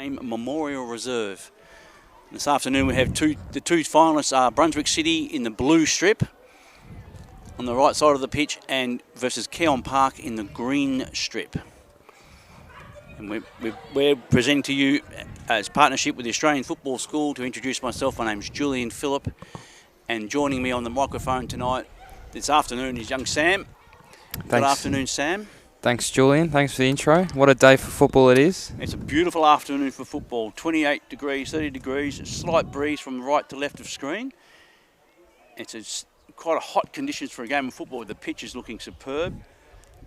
Memorial Reserve. This afternoon we have the two finalists are Brunswick City in the blue strip on the right side of the pitch and versus Keon Park in the green strip. And we're presenting to you as partnership with the Australian Football School. To introduce myself, my name's Julian Phillip, and joining me on the microphone tonight this afternoon is young Sam. Thanks. Good afternoon, Sam. Thanks, Julian. Thanks for the intro. What a day for football it is. It's a beautiful afternoon for football. 28 degrees, 30 degrees, a slight breeze from right to left of screen. It's quite a hot conditions for a game of football. The pitch is looking superb.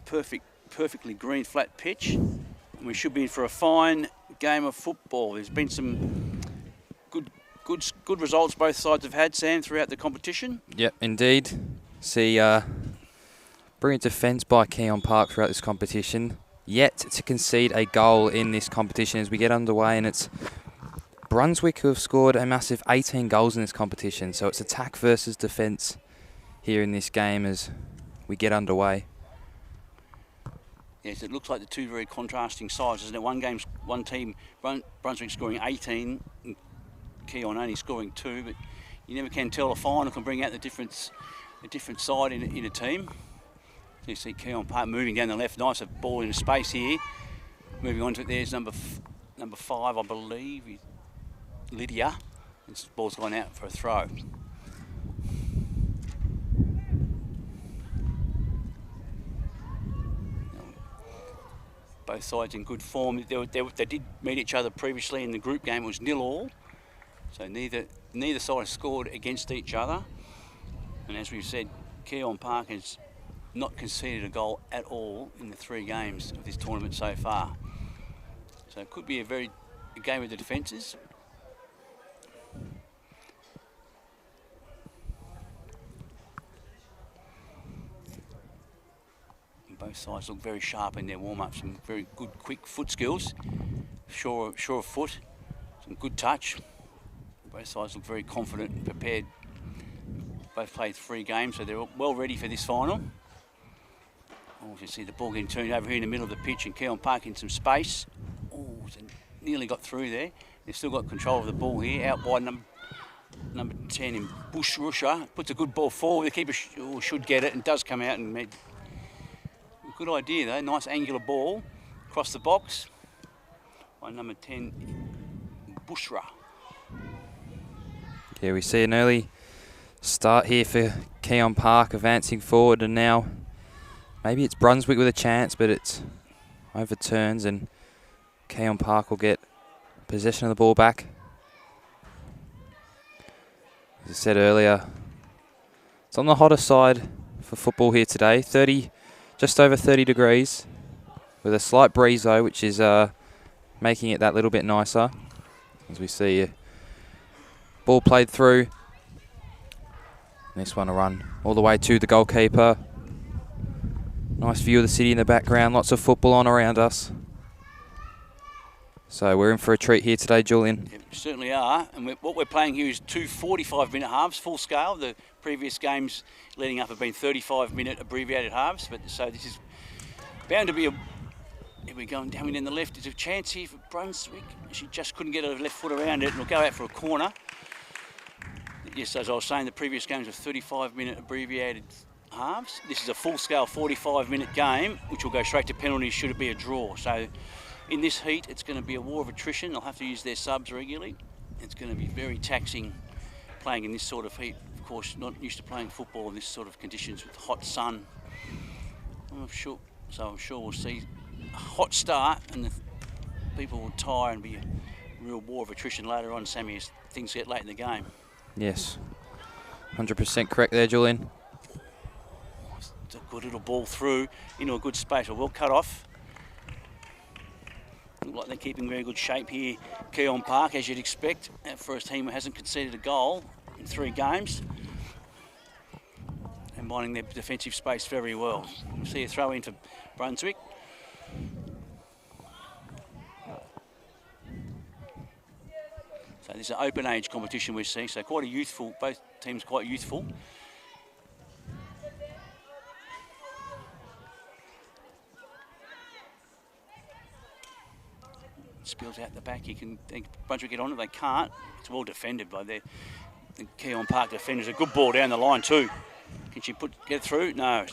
Perfectly green, flat pitch. And we should be in for a fine game of football. There's been some good results both sides have had, Sam, throughout the competition. Yep, indeed. See, brilliant defence by Keon Park throughout this competition. Yet to concede a goal in this competition as we get underway, and it's Brunswick who have scored a massive 18 goals in this competition. So it's attack versus defence here in this game as we get underway. Yes, it looks like the two very contrasting sides, isn't it? One team, Brunswick scoring 18, and Keon only scoring 2, but you never can tell. A final can bring out the different side in a team. You see Keon Park moving down the left, nice ball in space here. Moving on to it, there's number 5, I believe, Lydia. This ball's gone out for a throw. Both sides in good form. They did meet each other previously in the group game. It was 0-0, so neither side scored against each other. And as we've said, Keon Park has not conceded a goal at all in the 3 games of this tournament so far. So it could be a game of the defences. Both sides look very sharp in their warm-ups, some very good quick foot skills, sure of foot, some good touch. Both sides look very confident and prepared. Both played 3 games, so they're well ready for this final. Oh, you see the ball getting turned over here in the middle of the pitch, and Keon Park in some space. Oh, so nearly got through there. They've still got control of the ball here, out by number 10 in Bush Rusher. Puts a good ball forward. The keeper should get it and does come out and made a good idea though. Nice angular ball across the box by number 10 Bushra. Yeah, we see an early start here for Keon Park advancing forward, and now maybe it's Brunswick with a chance, but it's overturns and Keon Park will get possession of the ball back. As I said earlier, it's on the hotter side for football here today. Just over 30 degrees with a slight breeze though, which is making it that little bit nicer. As we see ball played through. Next one to run all the way to the goalkeeper. Nice view of the city in the background, lots of football on around us. So we're in for a treat here today, Julian. Yeah, we certainly are, and what we're playing here is 2 45-minute halves, full scale. The previous games leading up have been 35-minute abbreviated halves, so this is bound to be a... Here we go, down in the left. There's a chance here for Brunswick. She just couldn't get her left foot around it, and it'll go out for a corner. Yes, as I was saying, the previous games are 35-minute abbreviated halves. This is a full-scale 45-minute game, which will go straight to penalties should it be a draw. So in this heat, it's going to be a war of attrition. They'll have to use their subs regularly. It's going to be very taxing playing in this sort of heat. Of course, not used to playing football in this sort of conditions with hot sun. I'm sure we'll see a hot start, and the people will tire and be a real war of attrition later on, Sammy, as things get late in the game. Yes, 100% correct there, Julian. It's a good little ball through into a good space. A well cut off. Look like they're keeping very good shape here. Keon Park, as you'd expect, for a team that hasn't conceded a goal in 3 games. And minding their defensive space very well. You see a throw in for Brunswick. So this is an open age competition we see, so quite a youthful, both teams quite youthful. spills out the back. Brunswick get on it. They can't. It's well defended by the Keon Park defenders. A good ball down the line too. Can she get through? No.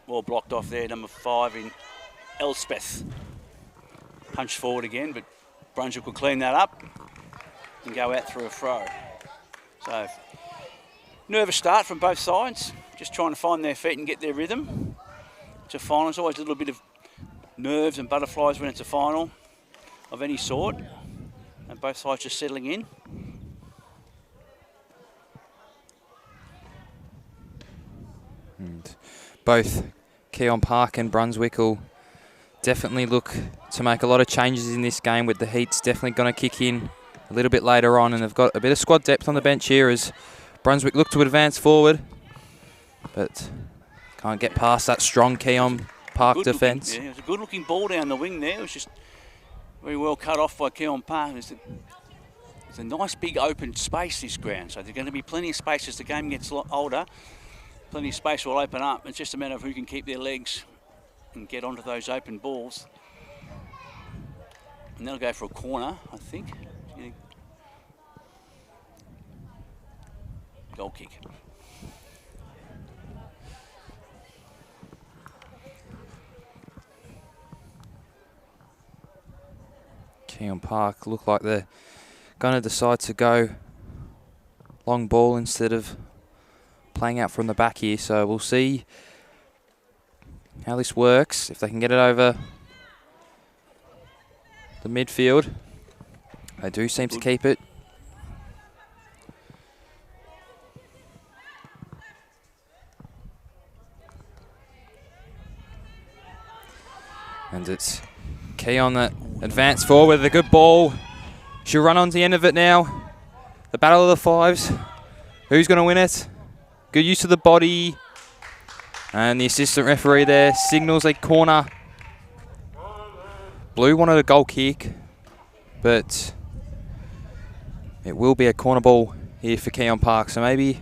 Well blocked off there. Number 5 in Elspeth. Punch forward again, but Brunswick will clean that up and go out through a throw. So, nervous start from both sides. Just trying to find their feet and get their rhythm. It's a final. There's always a little bit of nerves and butterflies when it's a final of any sort. And both sides just settling in. And both Keon Park and Brunswick will definitely look to make a lot of changes in this game, with the heat's definitely going to kick in a little bit later on, and they've got a bit of squad depth on the bench here as Brunswick look to advance forward, but can't get past that strong Keon Park defence. Yeah, it was a good looking ball down the wing there. It was just very well cut off by Keon Park. It's a nice big open space, this ground, so there's going to be plenty of space as the game gets older. Plenty of space will open up. It's just a matter of who can keep their legs and get onto those open balls. And they'll go for a corner, I think. Yeah. Goal kick. Keon Park look like they're going to decide to go long ball instead of playing out from the back here, so we'll see how this works, if they can get it over the midfield. They do seem to keep it. And it's Keon that advanced forward with a good ball. She'll run on to the end of it now. The battle of the fives. Who's going to win it? Good use of the body. And the assistant referee there signals a corner. Blue wanted a goal kick, but it will be a corner ball here for Keon Park. So maybe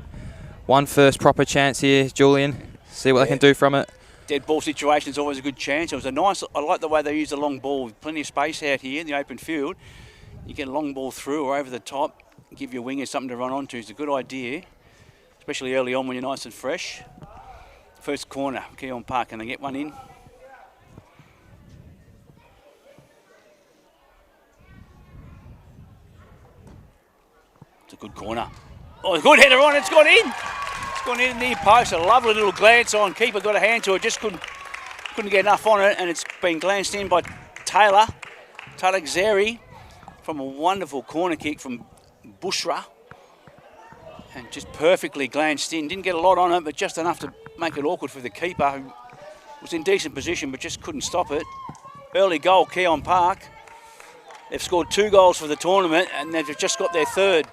one first proper chance here, Julian. See what they can do from it. Dead ball situation is always a good chance. It was a nice, I like the way they use the long ball. Plenty of space out here in the open field. You get a long ball through or over the top, give your wingers something to run onto. It's a good idea, especially early on when you're nice and fresh. First corner, Keon Park, and they get one in. It's a good corner. Oh, a good header on, it's gone in. It's gone in near post. A lovely little glance on. Keeper got a hand to it, just couldn't get enough on it, and it's been glanced in by Taylor Xeri from a wonderful corner kick from Bushra. And just perfectly glanced in. Didn't get a lot on it, but just enough to make it awkward for the keeper, who was in decent position but just couldn't stop it. Early goal, Keon Park. They've scored 2 goals for the tournament and they've just got their 3rd.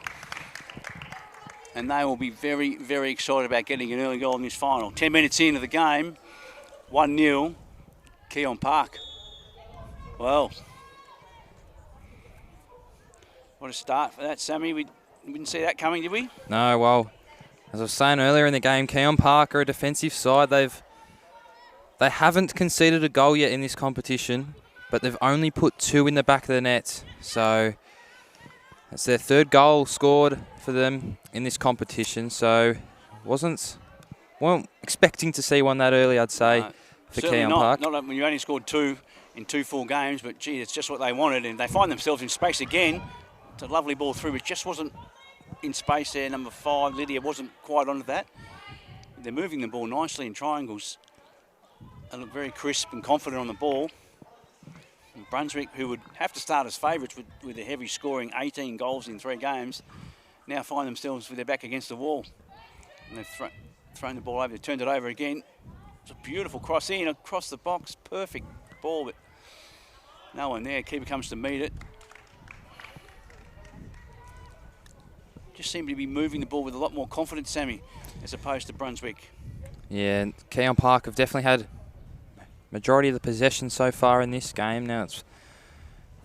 And they will be very, very excited about getting an early goal in this final. 10 minutes into the game, 1-0, Keon Park. Well, what a start for that, Sammy. We didn't see that coming, did we? No, well, as I was saying earlier in the game, Keon Park are a defensive side. They haven't conceded a goal yet in this competition, but they've only put 2 in the back of the net. So that's their 3rd goal scored for them in this competition. So weren't expecting to see one that early, I'd say, for Keon Park. Not when you only scored 2 in 2 full games, but gee, it's just what they wanted, and they find themselves in space again. It's a lovely ball through, but just wasn't in space there. Number 5, Lydia, wasn't quite onto that. They're moving the ball nicely in triangles. They look very crisp and confident on the ball. And Brunswick, who would have to start as favourites with a heavy scoring 18 goals in 3 games, now find themselves with their back against the wall. And they've thrown the ball over, they've turned it over again. It's a beautiful cross in, across the box, perfect ball, but no one there. Keeper comes to meet it. Just seem to be moving the ball with a lot more confidence, Sammy, as opposed to Brunswick. Yeah, and Keon Park have definitely had majority of the possession so far in this game. Now it's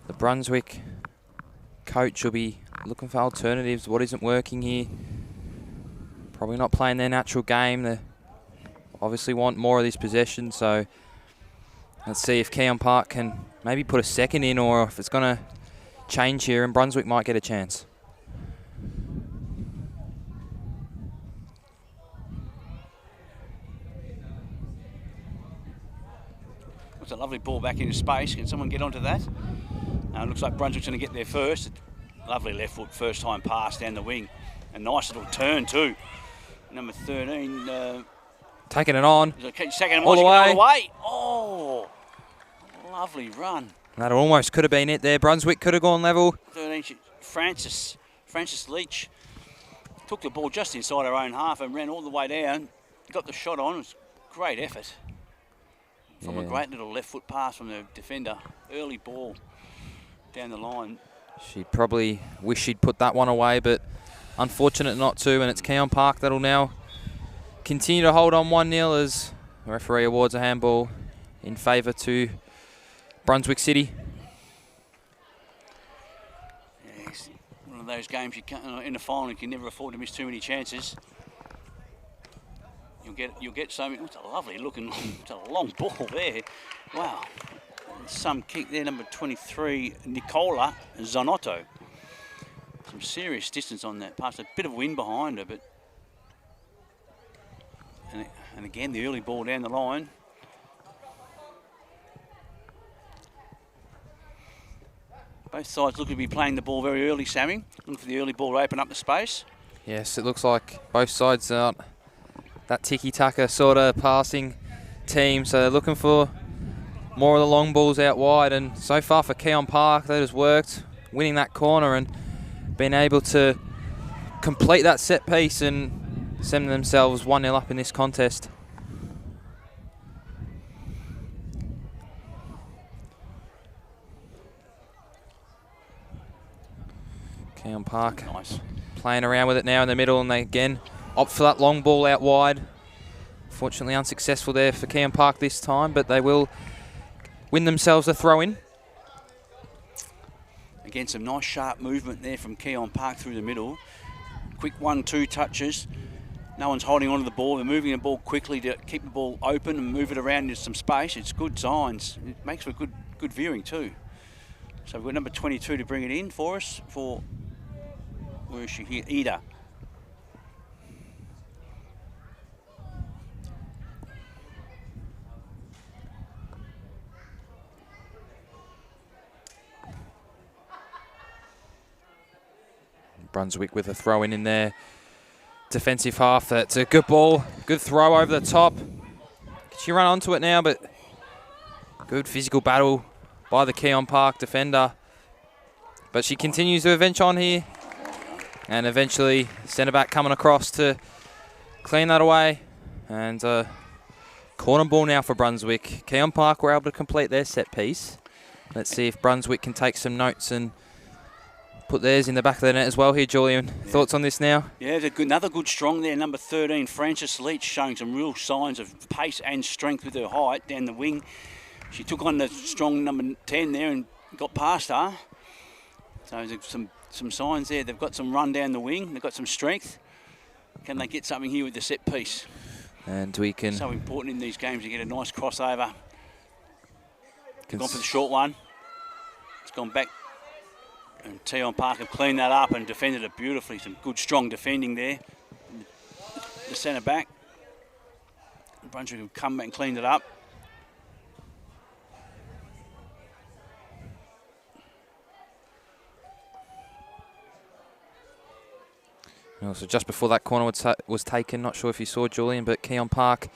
the Brunswick coach will be looking for alternatives. What isn't working here? Probably not playing their natural game. They obviously want more of this possession. So let's see if Keon Park can maybe put a second in, or if it's going to change here and Brunswick might get a chance. It's a lovely ball back into space. Can someone get onto that? It looks like Brunswick's going to get there first. Lovely left foot first time pass down the wing. A nice little turn too. Number 13. Taking it on. Second all the way. Oh, lovely run. That almost could have been it there. Brunswick could have gone level. 13. Francis Leach took the ball just inside her own half and ran all the way down. Got the shot on. It was a great effort. From a great little left foot pass from the defender. Early ball down the line. She probably wished she'd put that one away, but unfortunate not to. And it's Keon Park that'll now continue to hold on 1-0 as the referee awards a handball in favour to Brunswick City. Yes, one of those games you can't, in the final you can never afford to miss too many chances. You'll get so many. It's a lovely looking, it's a long ball there. Wow. Some kick there, number 23, Nicola Zanotto. Some serious distance on that pass. A bit of wind behind her, but and again the early ball down the line. Both sides look to be playing the ball very early, Sammy. Looking for the early ball to open up the space. Yes, it looks like both sides are that tiki-taka sort of passing team, so they're looking for more of the long balls out wide, and so far for Keon Park that has worked, winning that corner and being able to complete that set piece and send themselves 1-0 up in this contest. Keon Park Nice. Playing around with it now in the middle, and they again opt for that long ball out wide. Fortunately unsuccessful there for Keon Park this time, but they will win themselves a throw-in. Again, some nice sharp movement there from Keon Park through the middle. Quick 1-2 touches. No one's holding onto the ball. They're moving the ball quickly to keep the ball open and move it around into some space. It's good signs. It makes for good viewing too. So we've got number 22 to bring it in for us for, where is she here? Ida. Brunswick with a throw-in in there. Defensive half. That's a good ball. Good throw over the top. She run onto it now, but good physical battle by the Keon Park defender. But she continues to avenge on here. And eventually, centre-back coming across to clean that away. And corner ball now for Brunswick. Keon Park were able to complete their set piece. Let's see if Brunswick can take some notes and put theirs in the back of the net as well here, Julian. Yeah. Thoughts on this now? Yeah, another good strong there. Number 13, Francis Leach, showing some real signs of pace and strength with her height down the wing. She took on the strong number 10 there and got past her. So there's some signs there. They've got some run down the wing. They've got some strength. Can they get something here with the set piece? And we can... So important in these games to get a nice crossover. Gone for the short one. It's gone back. And Keon Park have cleaned that up and defended it beautifully. Some good, strong defending there. The centre back. Brunswick have come back and cleaned it up. So just before that corner was taken, not sure if you saw, Julian, but Keon Park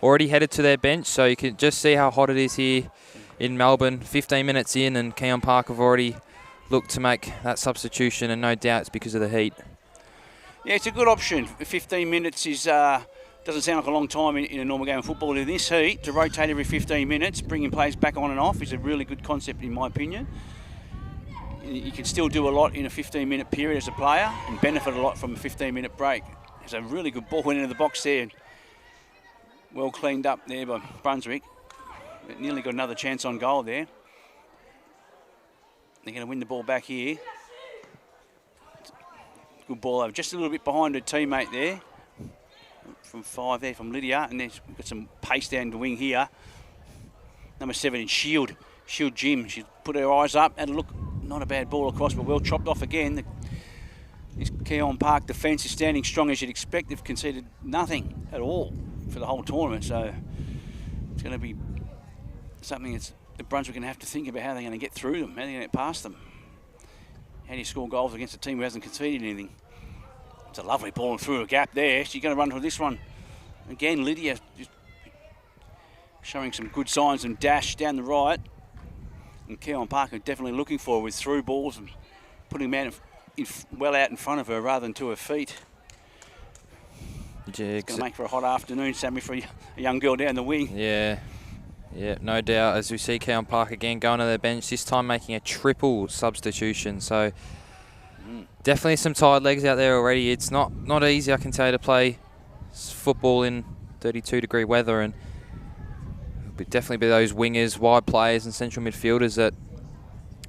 already headed to their bench, so you can just see how hot it is here in Melbourne. 15 minutes in, and Keon Park have already looked to make that substitution, and no doubt it's because of the heat. Yeah, it's a good option. 15 minutes is doesn't sound like a long time in a normal game of football. In this heat, to rotate every 15 minutes, bringing players back on and off is a really good concept in my opinion. You can still do a lot in a 15-minute period as a player and benefit a lot from a 15-minute break. There's a really good ball went into the box there. Well cleaned up there by Brunswick. But nearly got another chance on goal there. They're going to win the ball back here. Good ball over. Just a little bit behind her teammate there. From 5 there from Lydia. And then we've got some pace down the wing here. Number 7 in Shield. Shield Jim. She's put her eyes up, had a look. Not a bad ball across, but well chopped off again. This Keon Park defence is standing strong as you'd expect. They've conceded nothing at all for the whole tournament, so it's going to be something that Brunswick are going to have to think about how they're going to get through them, how they're going to get past them. How do you score goals against a team who hasn't conceded anything? It's a lovely ball and through a gap there. She's going to run for this one. Again, Lydia just showing some good signs and dash down the right. And Keon Park are definitely looking for her with through balls and putting them out well out in front of her rather than to her feet. It's going to make for a hot afternoon, Sammy, for a young girl down the wing. Yeah, no doubt. As we see Keon Park again going to their bench, this time making a triple substitution. So definitely some tired legs out there already. It's not easy, I can tell you, to play football in 32-degree weather, and it'll definitely be those wingers, wide players and central midfielders that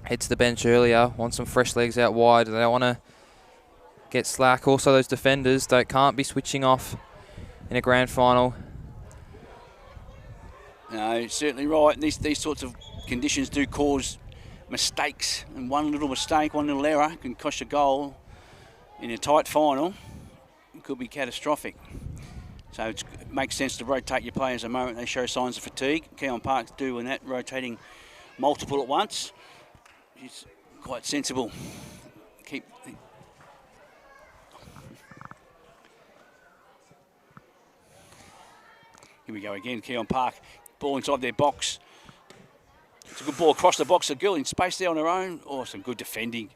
head to the bench earlier, want some fresh legs out wide. They don't want to get slack. Also, those defenders can't be switching off in a grand final. No, certainly right. And these sorts of conditions do cause mistakes, and one little mistake, one little error can cost a goal in a tight final. It could be catastrophic. So it makes sense to rotate your players the moment they show signs of fatigue. Keon Park's doing that, rotating multiple at once. It's quite sensible. Here we go again, Keon Park. Ball inside their box. It's a good ball across the box. The girl in space there on her own. Oh, some good defending.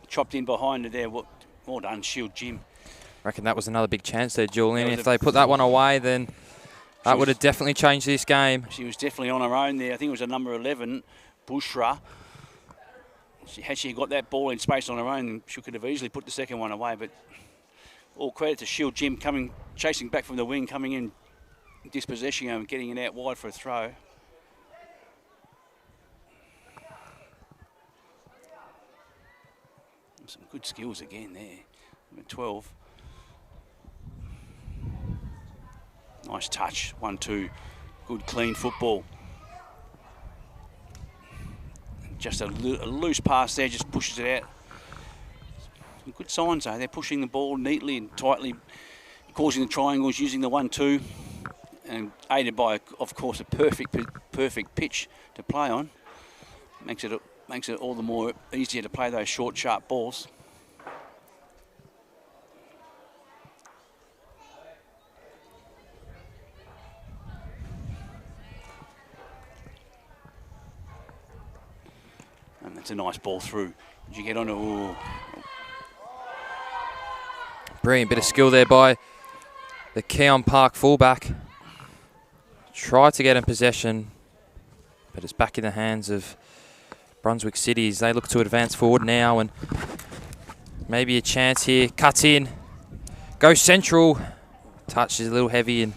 Chopped in behind her there. Well done, Shield Jim. I reckon that was another big chance there, Julian. If they put that one away, then that would have definitely changed this game. She was definitely on her own there. I think it was a number 11, Bushra. Had she got that ball in space on her own, she could have easily put the second one away. But all credit to Shield Jim chasing back from the wing, coming in, dispossessing her and getting it out wide for a throw. Some good skills again there. Number 12. Nice touch. 1-2. Good clean football. Just a loose pass there, just pushes it out. Some good signs though. They're pushing the ball neatly and tightly, causing the triangles, using the 1-2, and aided by, of course, a perfect pitch to play on. Makes it all the more easier to play those short, sharp balls. And that's a nice ball through. Did you get on it? Ooh. Brilliant bit of skill there by the Keon Park fullback. Tried to get in possession, but it's back in the hands of Brunswick City as they look to advance forward now, and maybe a chance here. Cuts in, goes central. Touch is a little heavy and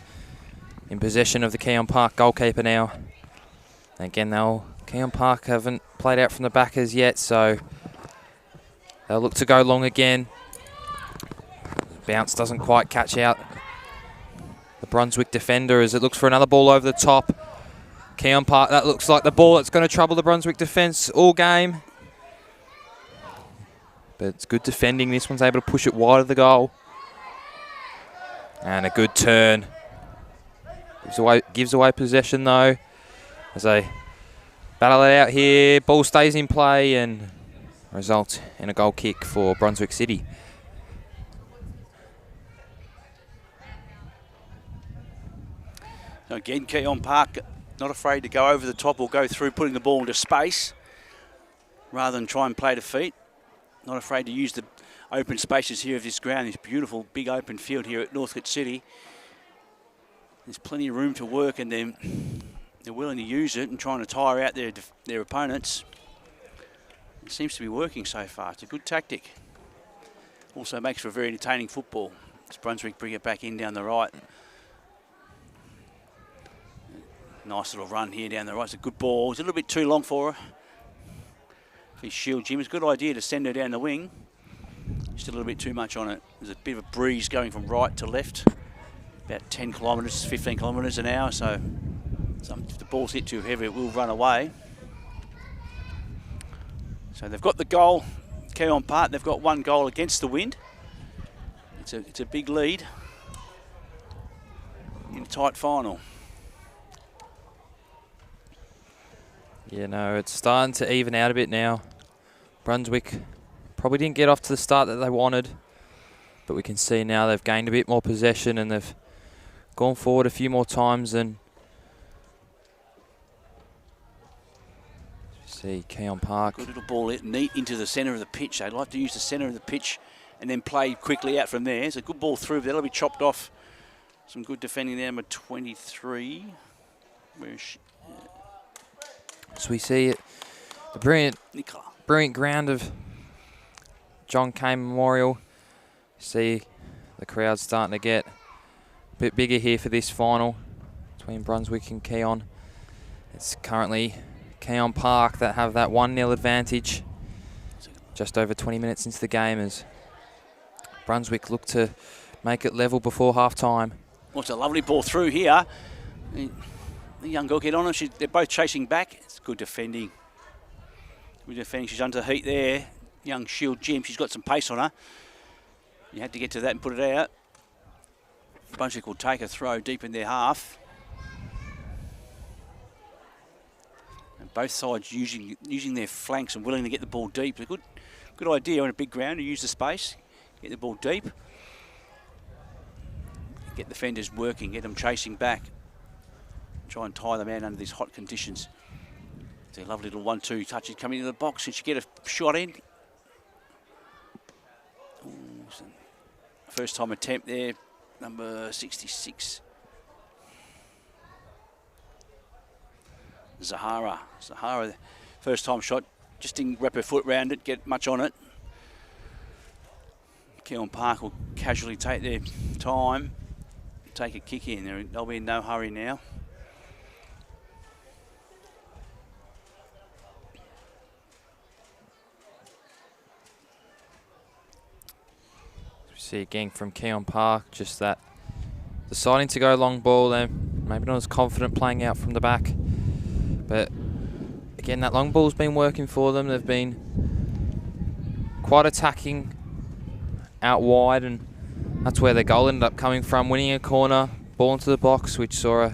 in possession of the Keon Park goalkeeper now. Again, Keon Park haven't played out from the back as yet, so they'll look to go long again. Bounce doesn't quite catch out the Brunswick defender as it looks for another ball over the top. Keon Park, that looks like the ball that's going to trouble the Brunswick defence all game. But it's good defending. This one's able to push it wide of the goal. And a good turn. Gives away possession though as they battle it out here. Ball stays in play and results in a goal kick for Brunswick City. So again, Keon Park not afraid to go over the top or go through, putting the ball into space rather than try and play to feet. Not afraid to use the open spaces here of this ground, this beautiful big open field here at Brunswick City. There's plenty of room to work, and they're willing to use it and trying to tire out their opponents. It seems to be working so far. It's a good tactic. Also makes for a very entertaining football as Brunswick bring it back in down the right. Nice little run here down the right. It's a good ball. It's a little bit too long for her. For Shield Jim, it's a good idea to send her down the wing. Just a little bit too much on it. There's a bit of a breeze going from right to left. About 10 kilometres, 15 kilometres an hour. So if the ball's hit too heavy, it will run away. So So they've got the goal, Keon Park. They've got 1 goal against the wind. It's a big lead in a tight final. Yeah, no, it's starting to even out a bit now. Brunswick probably didn't get off to the start that they wanted, but we can see now they've gained a bit more possession and they've gone forward a few more times. And see Keon Park. Good little ball neat into the centre of the pitch. They'd like to use the centre of the pitch and then play quickly out from there. It's a good ball through. That'll be chopped off. Some good defending there, number 23. Where is she? So we see it, the brilliant ground of John Cain Memorial. See the crowd starting to get a bit bigger here for this final between Brunswick and Keon. It's currently Keon Park that have that 1-0 advantage just over 20 minutes into the game as Brunswick look to make it level before half time. Well, it's a lovely ball through here. The young girl get on her. They're both chasing back. It's good defending. Good defending. She's under heat there. Young Shield Jim. She's got some pace on her. You had to get to that and put it out. Brunswick will take a throw deep in their half. And both sides using their flanks and willing to get the ball deep. A good idea on a big ground to use the space, get the ball deep, get the defenders working, get them chasing back. Try and tie them out under these hot conditions. It's a lovely little 1-2 touches coming into the box. Should she get a shot in? Ooh, first time attempt there, number 66. Zahara, first time shot, just didn't wrap her foot around it, get much on it. Keon Park will casually take their time, take a kick in. They'll be in no hurry now. See again from Keon Park, just that deciding to go long ball then, maybe not as confident playing out from the back, but again that long ball's been working for them. They've been quite attacking out wide, and that's where their goal ended up coming from, winning a corner, ball into the box, which saw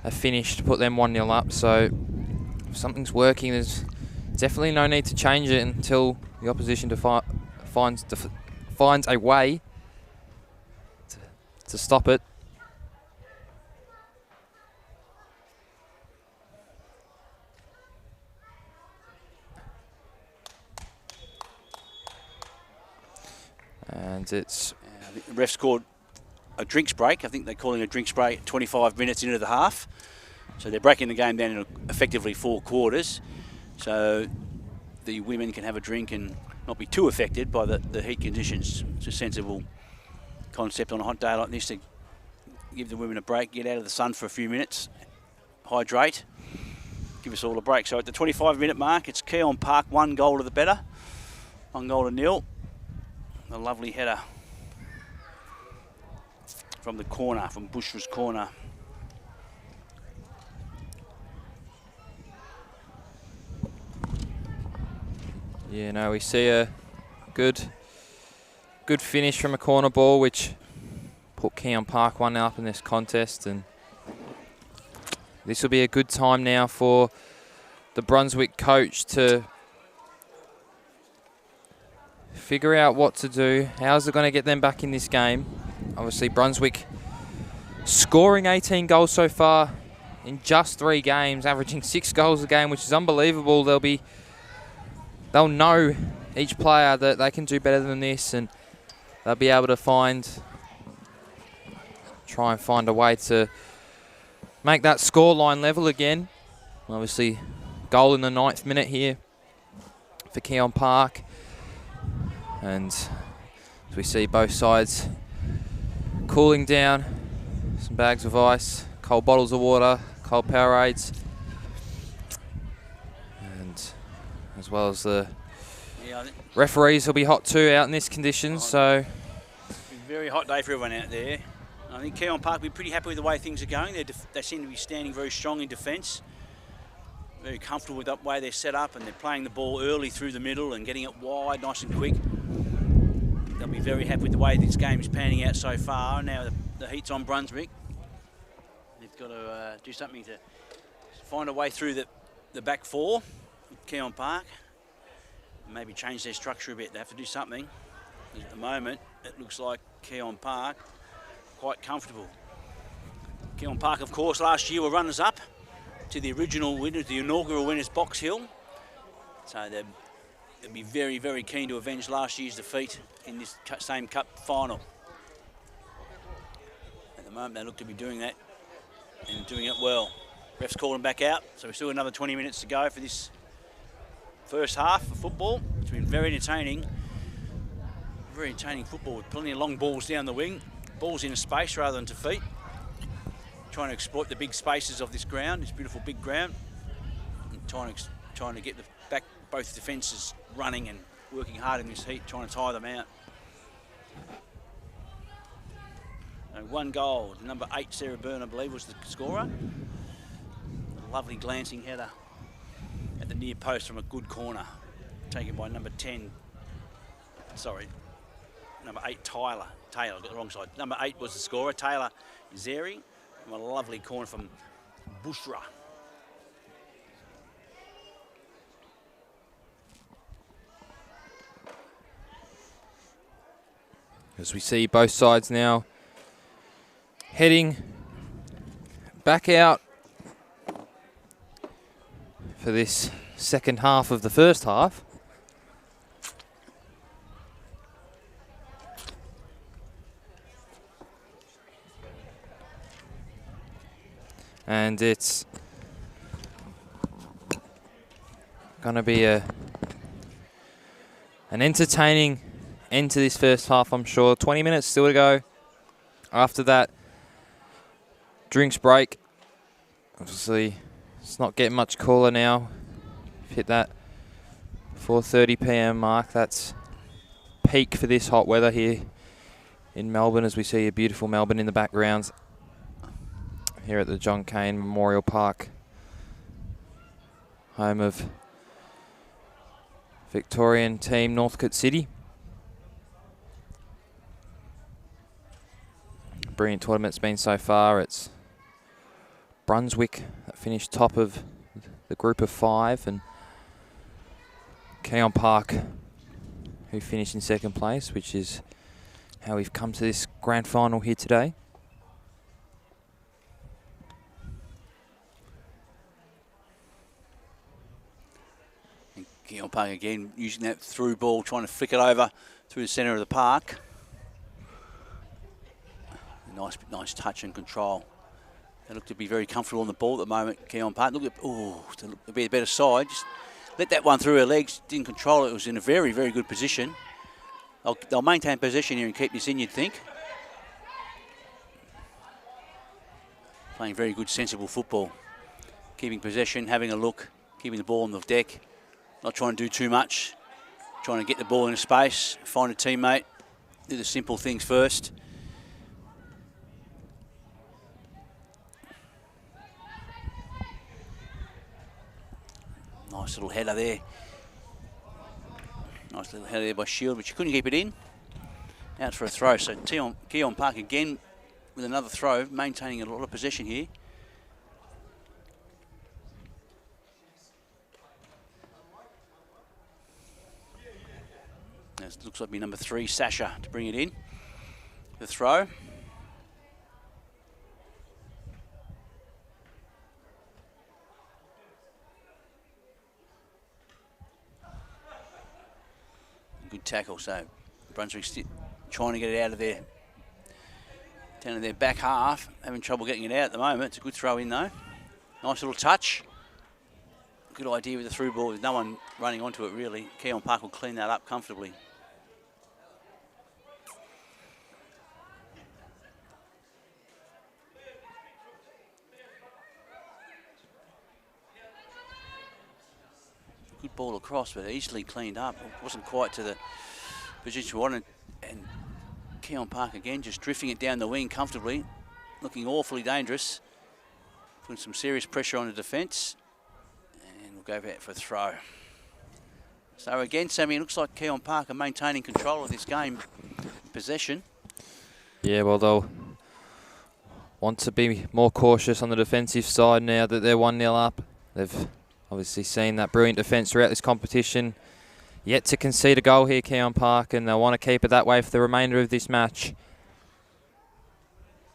a finish to put them 1-0 up. So if something's working, there's definitely no need to change it until the opposition finds a way to stop it. And it's... I think the ref scored a drinks break. I think they're calling a drinks break 25 minutes into the half. So they're breaking the game down into effectively 4 quarters. So the women can have a drink and not be too affected by the heat conditions. It's a sensible concept on a hot day like this to give the women a break, get out of the sun for a few minutes, hydrate, give us all a break. So at the 25-minute mark, it's Keon Park 1 goal to the better, 1 goal to 0. A lovely header from the corner, from Bushra's corner. Yeah, no, we see a good finish from a corner ball, which put Keon Park 1 up in this contest, and this will be a good time now for the Brunswick coach to figure out what to do. How's it going to get them back in this game? Obviously, Brunswick scoring 18 goals so far in just 3 games, averaging 6 goals a game, which is unbelievable. They'll know each player that they can do better than this, and they'll be able to try and find a way to make that scoreline level again. Obviously, goal in the 9th minute here for Keon Park. And as we see both sides cooling down, some bags of ice, cold bottles of water, cold Powerades, and as well as the referees will be hot too out in this condition. So it's been a very hot day for everyone out there. I think Keon Park will be pretty happy with the way things are going. They seem to be standing very strong in defence. very comfortable with the way they're set up, and they're playing the ball early through the middle and getting it wide, nice and quick. They'll be very happy with the way this game is panning out so far. Now the heat's on Brunswick. They've got to do something to find a way through the back four with Keon Park. Maybe change their structure a bit. They have to do something. At the moment, it looks like Keon Park quite comfortable. Keon Park, of course, last year were runners-up to the original winners, the inaugural winners, Box Hill. So they'll be very, very keen to avenge last year's defeat in this same cup final. At the moment, they look to be doing that and doing it well. Ref's calling them back out, so we've still another 20 minutes to go for this first half of football. It's been very entertaining football with plenty of long balls down the wing, balls in a space rather than to feet. Trying to exploit the big spaces of this ground, this beautiful big ground, and trying to get both defences running and working hard in this heat, trying to tire them out. So 1 goal, number 8, Sarah Byrne, I believe, was the scorer. A lovely glancing header at the near post from a good corner, taken by number 10. Sorry, number 8, Taylor, got the wrong side. Number 8 was the scorer, Taylor Zeri. A lovely corner from Bushra. As we see both sides now heading back out for this second half of the first half. And it's going to be an entertaining end to this first half, I'm sure. 20 minutes still to go. After that, drinks break. Obviously, it's not getting much cooler now. Hit that 4:30 p.m. mark. That's peak for this hot weather here in Melbourne, as we see a beautiful Melbourne in the background here at the John Cain Memorial Park, home of Victorian team Northcote City. Brilliant tournament's been so far. It's Brunswick that finished top of the group of 5, and Keon Park who finished in second place, which is how we've come to this grand final here today. Keon Park again using that through ball, trying to flick it over through the centre of the park. Nice touch and control. They look to be very comfortable on the ball at the moment, Keon Park. Look to be a better side. Just let that one through her legs, didn't control it. It was in a very, very good position. They'll maintain possession here and keep this in, you'd think. Playing very good, sensible football. Keeping possession, having a look, keeping the ball on the deck. Not trying to do too much. Trying to get the ball in a space, find a teammate, do the simple things first. Nice little header there. Nice little header there by Shield, but she couldn't keep it in. Out for a throw. So Keon Park again with another throw, maintaining a lot of possession here. It looks like it'll be number 3, Sasha, to bring it in. The throw. Good tackle, so Brunswick trying to get it out of there. Down to their back half, having trouble getting it out at the moment. It's a good throw in though. Nice little touch. Good idea with the through ball with no one running onto it really. Keon Park will clean that up comfortably. Good ball across, but easily cleaned up. It wasn't quite to the position we wanted. And Keon Park again, just drifting it down the wing comfortably. Looking awfully dangerous. Putting some serious pressure on the defence. We'll go back for a throw. So again, Sammy, it looks like Keon Park are maintaining control of this game, possession. Yeah, well, they'll want to be more cautious on the defensive side now that they're 1-0 up. They've obviously seen that brilliant defence throughout this competition. Yet to concede a goal here, Keon Park, and they'll want to keep it that way for the remainder of this match.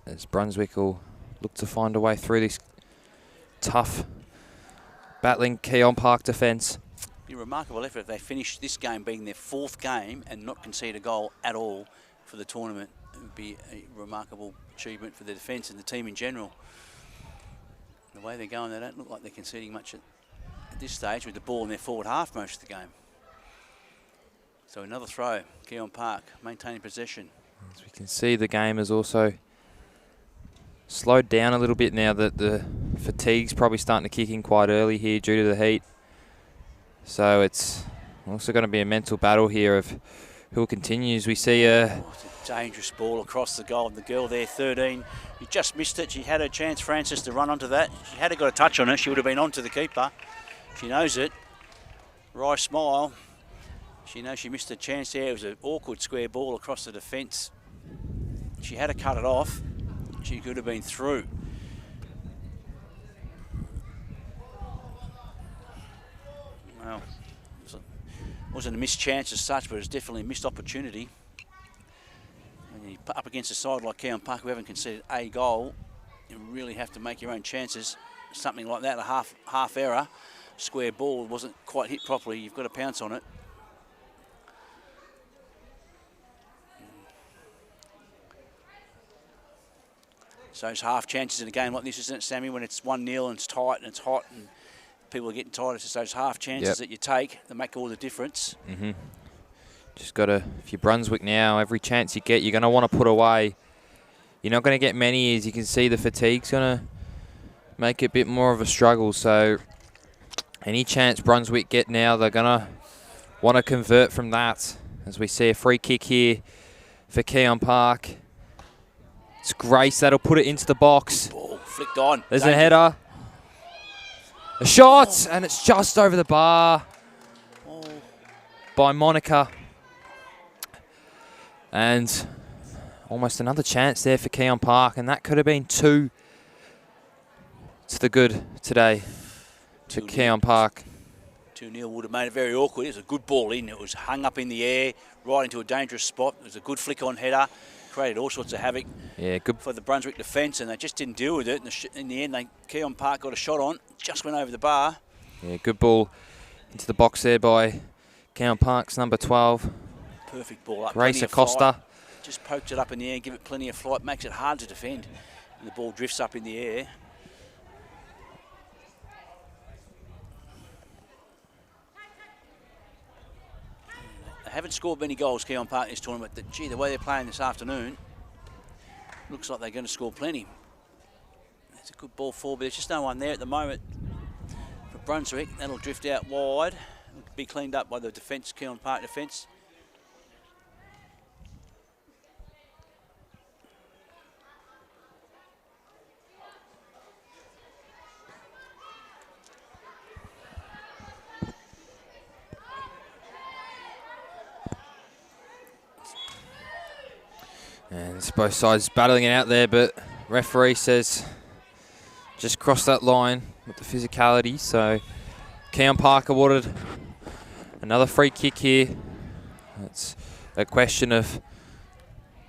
As Brunswick will look to find a way through this tough, battling Keon Park defence. Be a remarkable effort if they finish this game being their 4th game and not concede a goal at all for the tournament. It would be a remarkable achievement for the defence and the team in general. The way they're going, they don't look like they're conceding much at this stage with the ball in their forward half most of the game. So another throw, Keon Park maintaining possession. As we can see, the game has also slowed down a little bit now that the fatigue's probably starting to kick in quite early here due to the heat. So it's also going to be a mental battle here of who continues. We see it's a dangerous ball across the goal. And the girl there, 13, she just missed it. She had her chance, Francis, to run onto that. She had got a touch on her. She would have been onto the keeper. She knows it. Wry smile. She knows she missed a chance there. It was an awkward square ball across the defence. She had to cut it off. She could have been through. Well, it wasn't a missed chance as such, but it was definitely a missed opportunity. When you're up against a side like Keon Park who haven't conceded a goal, you really have to make your own chances. Something like that, a half error, square ball wasn't quite hit properly. You've got to pounce on it. So it's half chances in a game like this, isn't it, Sammy? When it's 1-0 and it's tight and it's hot and people are getting tired, it's those half chances that you take that make all the difference. Just got to, if you're Brunswick now, every chance you get, you're going to want to put away. You're not going to get many, as you can see, the fatigue's going to make it a bit more of a struggle. So any chance Brunswick get now, they're going to want to convert from that. As we see a free kick here for Keon Park. It's Grace that'll put it into the box. Ball flicked on. There's a header. A shot, and it's just over the bar by Monica. And almost another chance there for Keon Park, and that could have been 2 to the good today to Keon Park. 2-0 would have made it very awkward. It was a good ball in. It was hung up in the air, right into a dangerous spot. It was a good flick on header. Created all sorts of havoc for the Brunswick defence, and they just didn't deal with it. In the end, Keon Park got a shot on, just went over the bar. Yeah, good ball into the box there by Keon Park's number 12. Perfect ball up. Grace Acosta. Just poked it up in the air, give it plenty of flight, makes it hard to defend. And the ball drifts up in the air. They haven't scored many goals, Keon Park, in this tournament. But gee, the way they're playing this afternoon, looks like they're going to score plenty. It's a good ball forward, but there's just no one there at the moment for Brunswick. That'll drift out wide. It'll be cleaned up by the defence, Keon Park defence. And it's both sides battling it out there, but referee says just cross that line with the physicality. So Keon Park awarded another free kick here. It's a question of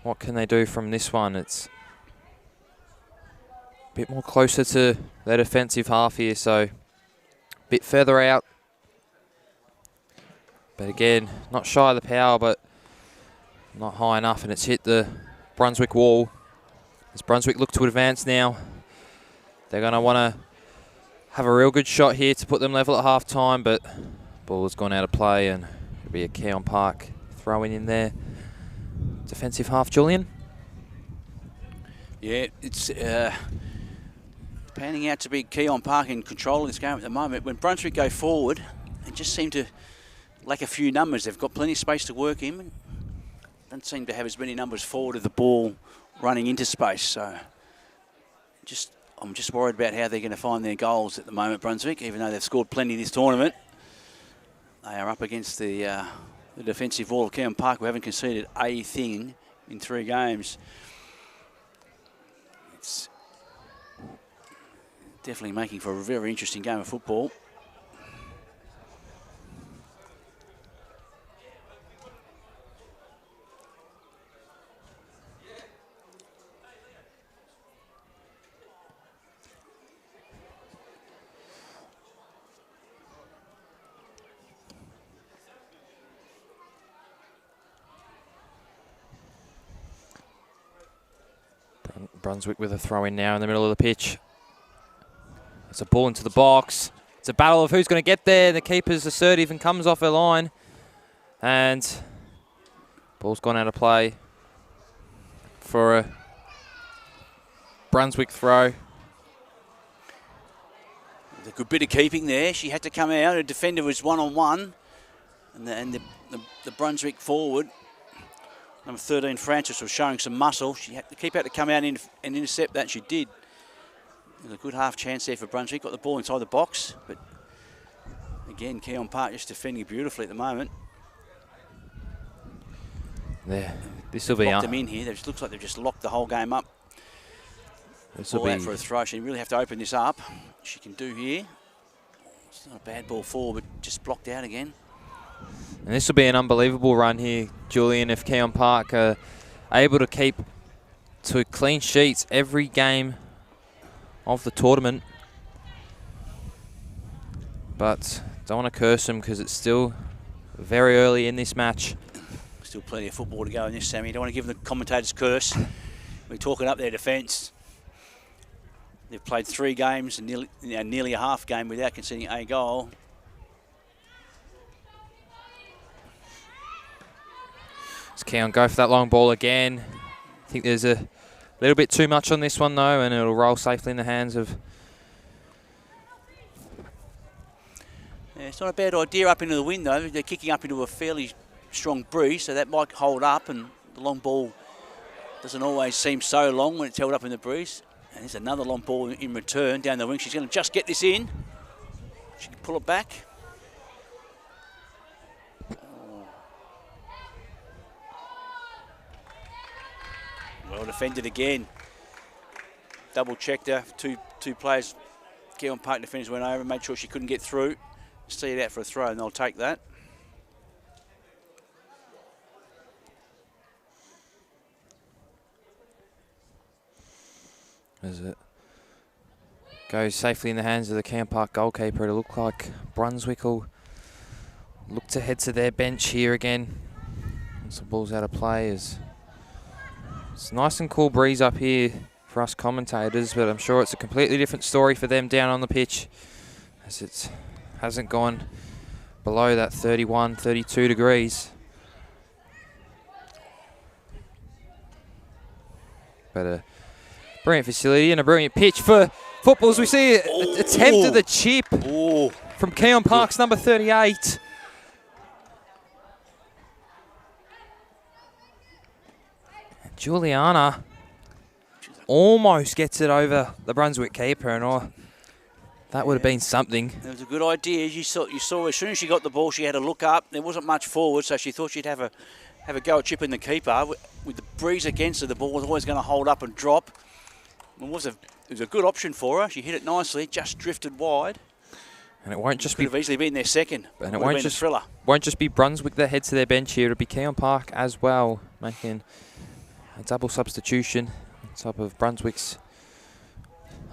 what can they do from this one. It's a bit more closer to their defensive half here, so a bit further out. But again, not shy of the power, but not high enough, and it's hit the Brunswick wall. As Brunswick look to advance now, they're going to want to have a real good shot here to put them level at half time, but ball has gone out of play, and it'll be a Keon Park throwing in there. Defensive half, Julian? Yeah, it's panning out to be Keon Park in control of this game at the moment. When Brunswick go forward, they just seem to lack a few numbers. They've got plenty of space to work in. Don't seem to have as many numbers forward of the ball running into space. So just I'm just worried about how they're going to find their goals at the moment, Brunswick, even though they've scored plenty this tournament. They are up against the defensive wall of Keon Park, who haven't conceded a thing in 3 games. It's definitely making for a very interesting game of football. Brunswick with a throw in now in the middle of the pitch. It's a ball into the box. It's a battle of who's going to get there. The keeper's assertive and comes off her line. And ball's gone out of play for a Brunswick throw. A good bit of keeping there. She had to come out. Her defender was one-on-one. And the Brunswick forward, number 13, Francis, was showing some muscle. She had to keep out to come out and intercept that, and she did. There's a good half chance there for Brunswick. Got the ball inside the box, but again, Keon Park just defending beautifully at the moment. There, this will be locked them in here. It looks like they've just locked the whole game up. This will ball be out for a throw. She really have to open this up. She can do here. It's not a bad ball forward, but just blocked out again. And this will be an unbelievable run here, Julian, if Keon Park are able to keep to clean sheets every game of the tournament. But don't want to curse them because it's still very early in this match. Still plenty of football to go in this, Sammy. You don't want to give them the commentator's curse. We're talking up their defence. They've played 3 games and nearly a half game without conceding a goal. Let's Keon go for that long ball again. I think there's a little bit too much on this one though, and it'll roll safely in the hands of... Yeah, it's not a bad idea up into the wind though. They're kicking up into a fairly strong breeze, so that might hold up, and the long ball doesn't always seem so long when it's held up in the breeze. And there's another long ball in return down the wing. She's going to just get this in. She can pull it back. Well defended again. Double checked her. Two players, Keon Park defenders went over and made sure she couldn't get through. See it out for a throw and they'll take that. As it goes safely in the hands of the Keon Park goalkeeper, it'll look like Brunswick will look to head to their bench here again. Once the ball's out of play, it's a nice and cool breeze up here for us commentators, but I'm sure it's a completely different story for them down on the pitch, as it hasn't gone below that 31, 32 degrees. But a brilliant facility and a brilliant pitch for footballs. We see an attempt at the chip from Keon Park's number 38. Juliana almost gets it over the Brunswick keeper, and that would have been something. It was a good idea. You saw as soon as she got the ball, she had to look up. There wasn't much forward, so she thought she'd have a go at chipping the keeper. With the breeze against her, the ball was always going to hold up and drop. It was a good option for her. She hit it nicely, just drifted wide. And it won't just be... Could have easily been their second. And it won't just be Brunswick that heads to their bench here. It'll be Keon Park as well, making a double substitution on top of Brunswick's,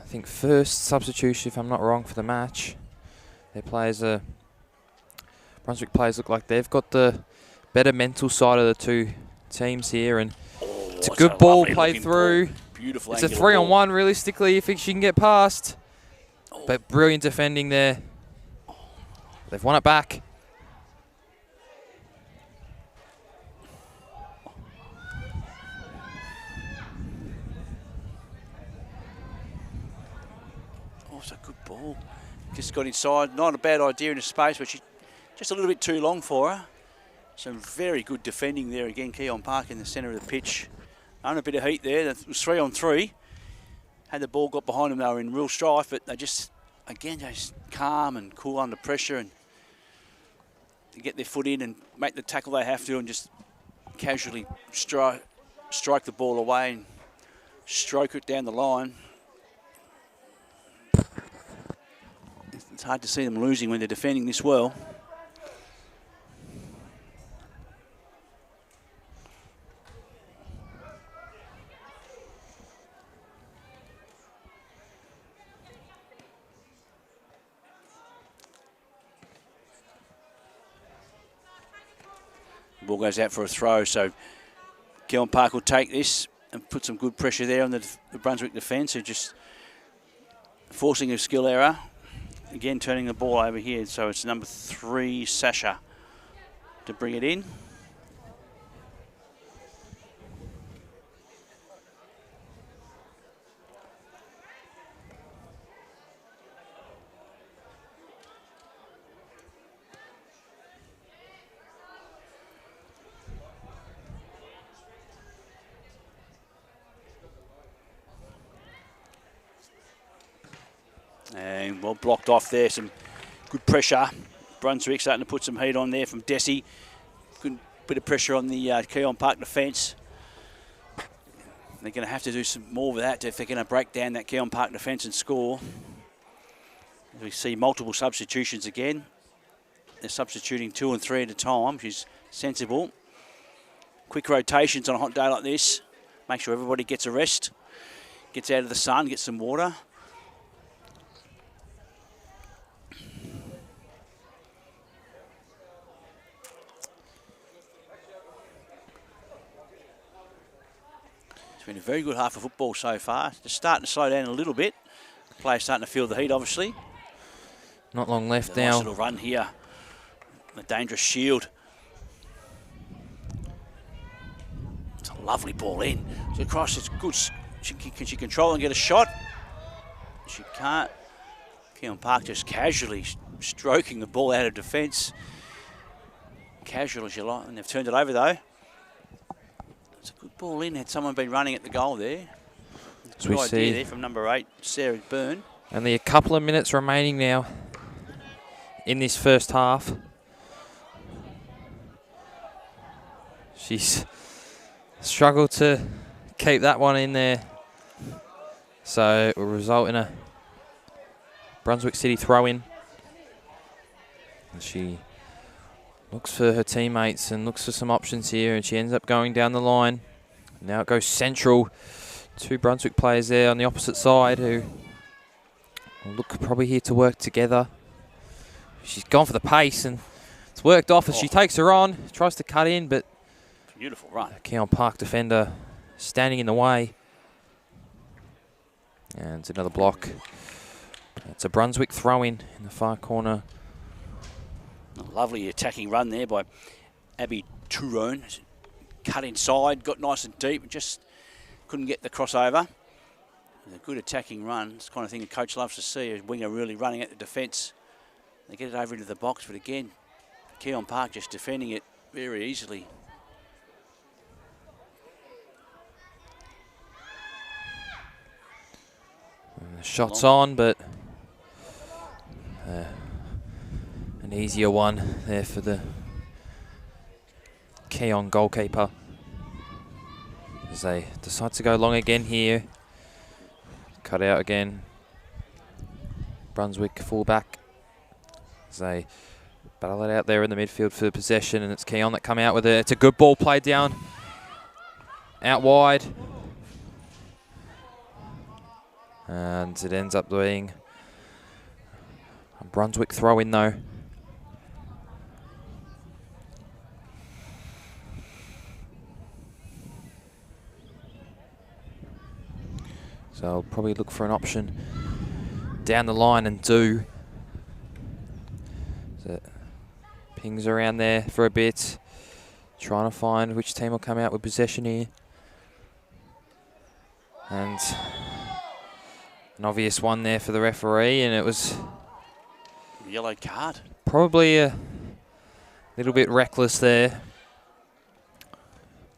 I think, first substitution, if I'm not wrong, for the match. Brunswick players look like they've got the better mental side of the two teams here, and it's a good ball played through. Beautiful. It's a 3-on-1 realistically if she can get past, but brilliant defending there. They've won it back. It's a good ball. Just got inside. Not a bad idea in the space, but she's just a little bit too long for her. Some very good defending there again. Keon Park in the centre of the pitch. And a bit of heat there. It was 3-on-3. had the ball got behind them, they were in real strife, but they just, again, just calm and cool under pressure and to get their foot in and make the tackle they have to and just casually strike the ball away and stroke it down the line. It's hard to see them losing when they're defending this well. Ball goes out for a throw, so Keon Park will take this and put some good pressure there on the Brunswick defence, who just forcing a skill error. Again, turning the ball over here, so it's number 3, Sasha, to bring it in. And well blocked off there, some good pressure. Brunswick starting to put some heat on there from Desi. Good bit of pressure on the Keon Park defence. They're going to have to do some more with that if they're going to break down that Keon Park defence and score. We see multiple substitutions again. They're substituting 2 and 3 at a time, which is sensible. Quick rotations on a hot day like this. Make sure everybody gets a rest, gets out of the sun, gets some water. It's been a very good half of football so far. Just starting to slow down a little bit. The players starting to feel the heat, obviously. Not long left now. Nice little run here. A dangerous shield. It's a lovely ball in. It's across, it's good. Can she control and get a shot? She can't. Keon Park just casually stroking the ball out of defence. Casual as you like, and they've turned it over though. It's a good ball in. Had someone been running at the goal there. As we Good see idea there from number 8, Sarah Byrne. only a couple of minutes remaining now in this first half. She's struggled to keep that one in there. So it will result in a Brunswick City throw-in. She looks for her teammates and looks for some options here, and she ends up going down the line. Now it goes central. 2 Brunswick players there on the opposite side who will look probably here to work together. She's gone for the pace and it's worked off as she takes her on, tries to cut in, but beautiful run. Keon Park defender standing in the way. And it's another block. It's a Brunswick throw-in in the far corner. A lovely attacking run there by Abby Turone. Cut inside, got nice and deep, just couldn't get the crossover. A good attacking run. It's the kind of thing the coach loves to see, a winger really running at the defence. They get it over into the box, but again, Keon Park just defending it very easily. And the shot's on, but an easier one there for the Keon goalkeeper. As they decide to go long again here. Cut out again. Brunswick fullback. As they battle it out there in the midfield for the possession, and it's Keon that come out with it. It's a good ball played down out wide. And it ends up being a Brunswick throw-in though. So I'll probably look for an option down the line and do. So pings around there for a bit, trying to find which team will come out with possession here. And an obvious one there for the referee, and it was Yellow card. probably a little bit reckless there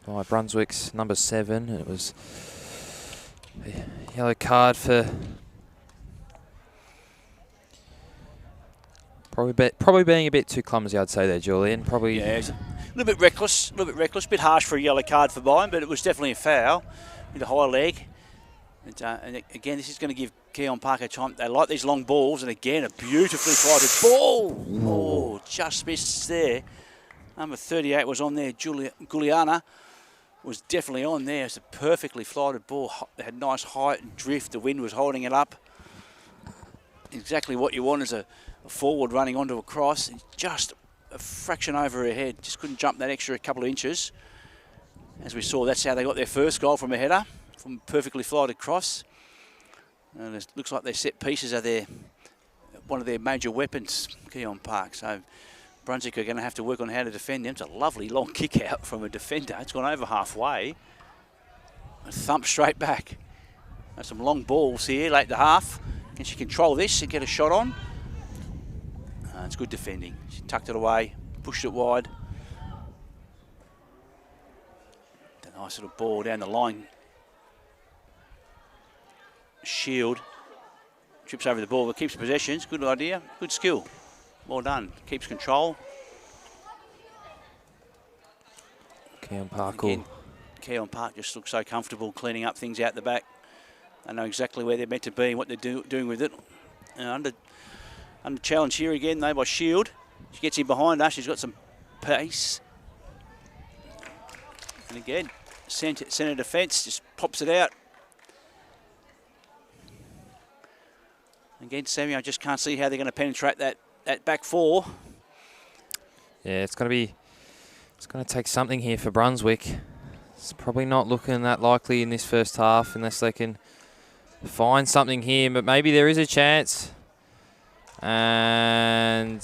by Brunswick's number 7. It was Yellow card for probably being a bit too clumsy, I'd say there, Julian. Probably. Yeah, it's a little bit reckless, a bit harsh for a yellow card for mine, but it was definitely a foul with the high leg. And again, this is going to give Keon Park a time. They like these long balls, and again, a beautifully flighted ball. Oh, just missed there. Number 38 was on there. Juliana was definitely on there. It's a perfectly flighted ball. It had nice height and drift. The wind was holding it up. Exactly what you want is a forward running onto a cross. Just a fraction over her head. Just couldn't jump that extra couple of inches. As we saw, that's how they got their first goal from a header, from a perfectly flighted cross. And it looks like their set pieces are one of their major weapons, Keon Park. So Brunswick are going to have to work on how to defend them. It's a lovely long kick out from a defender. It's gone over halfway. A thump straight back. There's some long balls here late the half. Can she control this and get a shot on? It's good defending. She tucked it away, pushed it wide. A nice little ball down the line. Shield. Trips over the ball, but keeps possessions. Good idea, good skill. Well done. Keeps control. Keon Park. Keon Park just looks so comfortable cleaning up things out the back. They know exactly where they're meant to be and what they're doing with it. Under challenge here again, though, by Shield. She gets in behind us. She's got some pace. And again, centre defence just pops it out. Again, Sammy, I just can't see how they're going to penetrate that back four. Yeah, it's going to take something here for Brunswick. It's probably not looking that likely in this first half unless they can find something here, but maybe there is a chance. And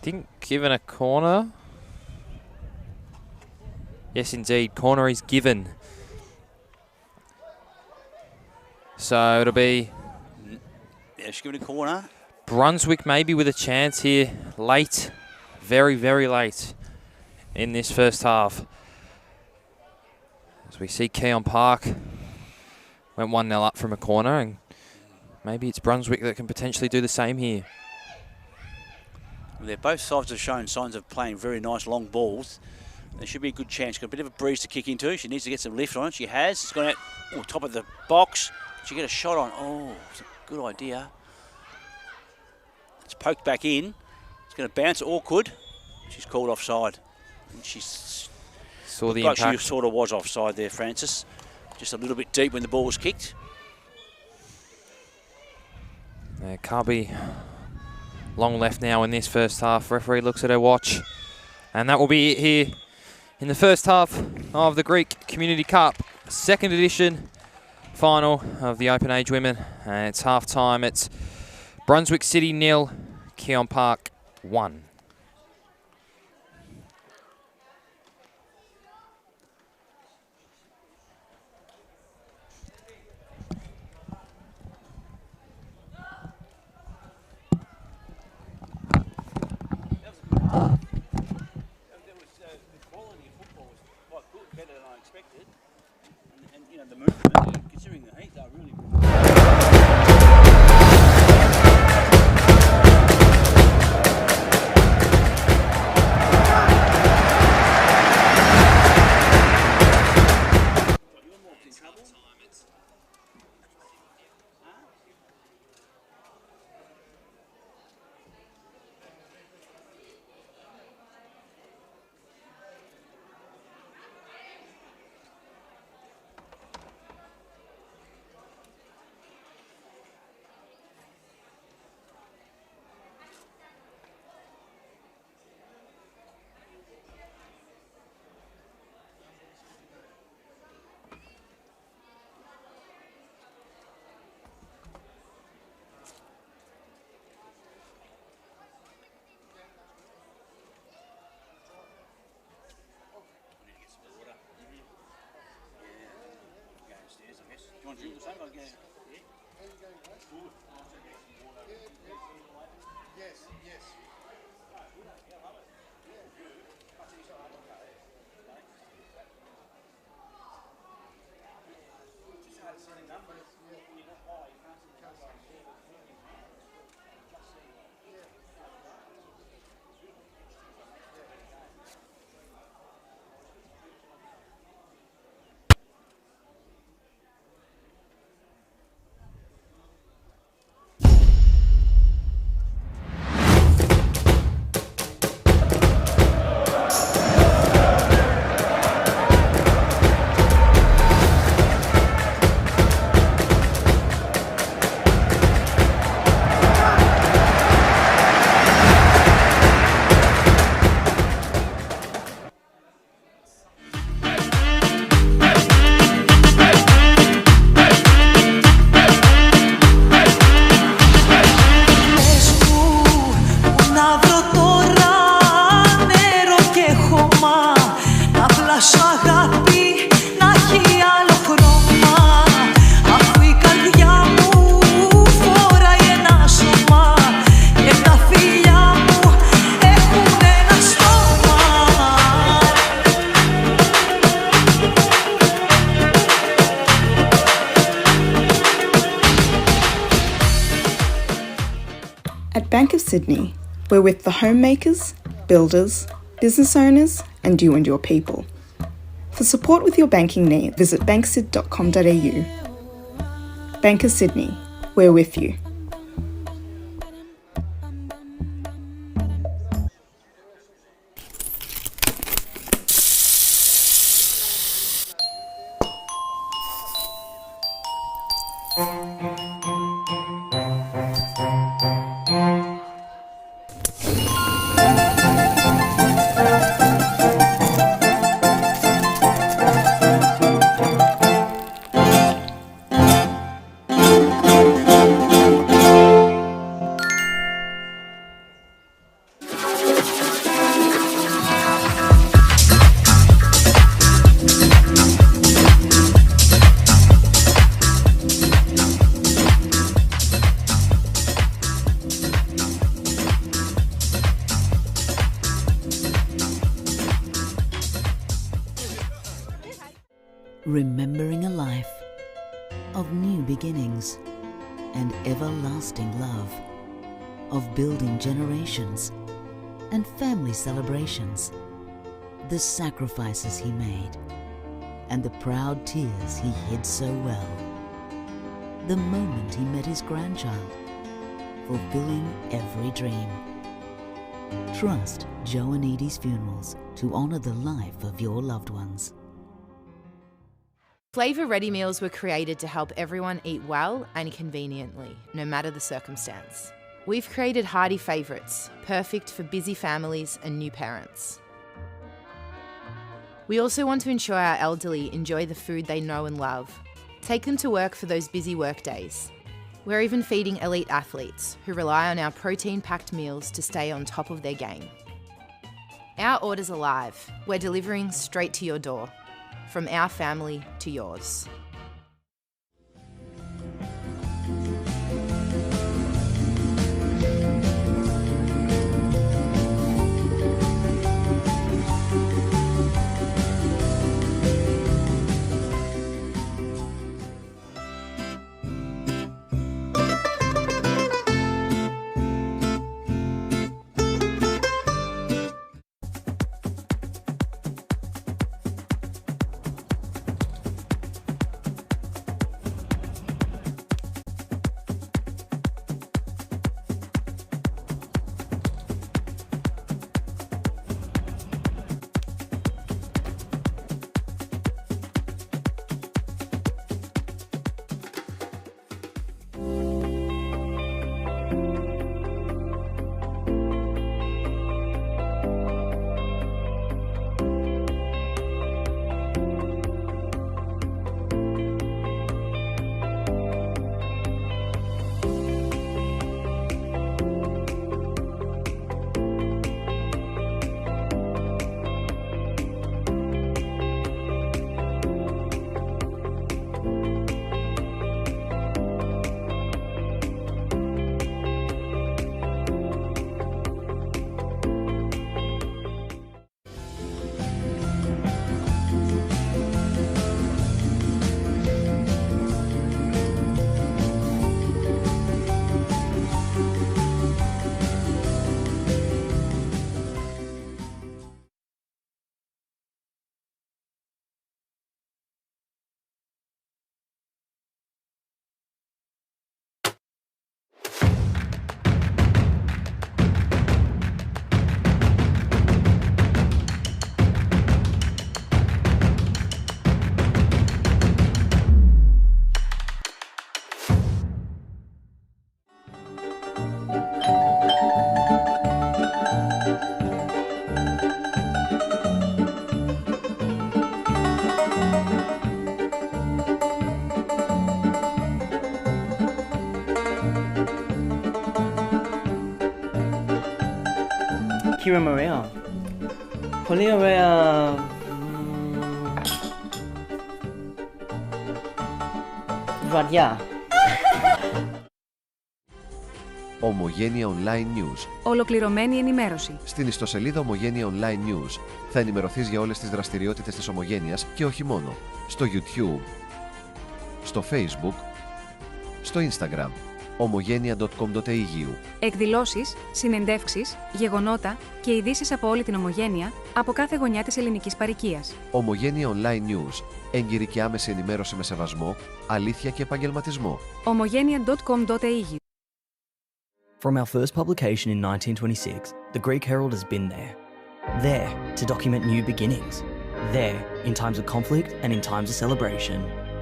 think given a corner. Yes, indeed, corner is given. So it'll be... Yeah, she's given a corner. Brunswick maybe with a chance here late, very, very late in this first half. As we see Keon Park went 1-0 up from a corner, and maybe it's Brunswick that can potentially do the same here. Well, both sides have shown signs of playing very nice long balls. There should be a good chance. Got a bit of a breeze to kick into. She needs to get some lift on it. She has. It's gone out on top of the box. She get a shot on. Oh, it's a good idea. It's poked back in. It's going to bounce awkward. She's called offside. And she's saw the impact. impact. She sort of was offside there, Francis. Just a little bit deep when the ball was kicked. There can't be long left now in this first half. Referee looks at her watch. And that will be it here in the first half of the Greek Community Cup, second edition final of the Open Age Women. And it's half time. It's Brunswick City 0, Keon Park 1. The movement, considering the heat, they're really At Bank of Sydney, we're with the homemakers, builders, business owners, and you and your people. For support with your banking needs, visit banksid.com.au. Bank of Sydney, we're with you. Remembering a life of new beginnings and everlasting love, of building generations and family celebrations, the sacrifices he made and the proud tears he hid so well, the moment he met his grandchild, fulfilling every dream. Trust Joe and Edie's Funerals to honour the life of your loved ones. Flavour Ready Meals were created to help everyone eat well and conveniently, no matter the circumstance. We've created hearty favourites, perfect for busy families and new parents. We also want to ensure our elderly enjoy the food they know and love. Take them to work for those busy work days. We're even feeding elite athletes who rely on our protein-packed meals to stay on top of their game. Our order's alive. We're delivering straight to your door. From our family to yours. Kira Maria. Πολύ ωραία βραδιά. Ομογένεια Online News. Ολοκληρωμένη ενημέρωση. Στην ιστοσελίδα Ομογένεια Online News θα ενημερωθείς για όλες τις δραστηριότητες της Ομογένειας και όχι μόνο. Στο YouTube, στο Facebook, στο Instagram omogenia.com.au. Εκδηλώσεις, συνεντεύξεις, γεγονότα και ειδήσεις από όλη την Ομογένεια, από κάθε γωνιά της ελληνικής παροικίας. Ομογένεια Online News. Έγκυρη και άμεση ενημέρωση με σεβασμό, αλήθεια και επαγγελματισμό. omogenia.com.au. From our first publication in 1926, the Greek Herald has been there. There to document new beginnings. There in times of conflict and in times of celebration.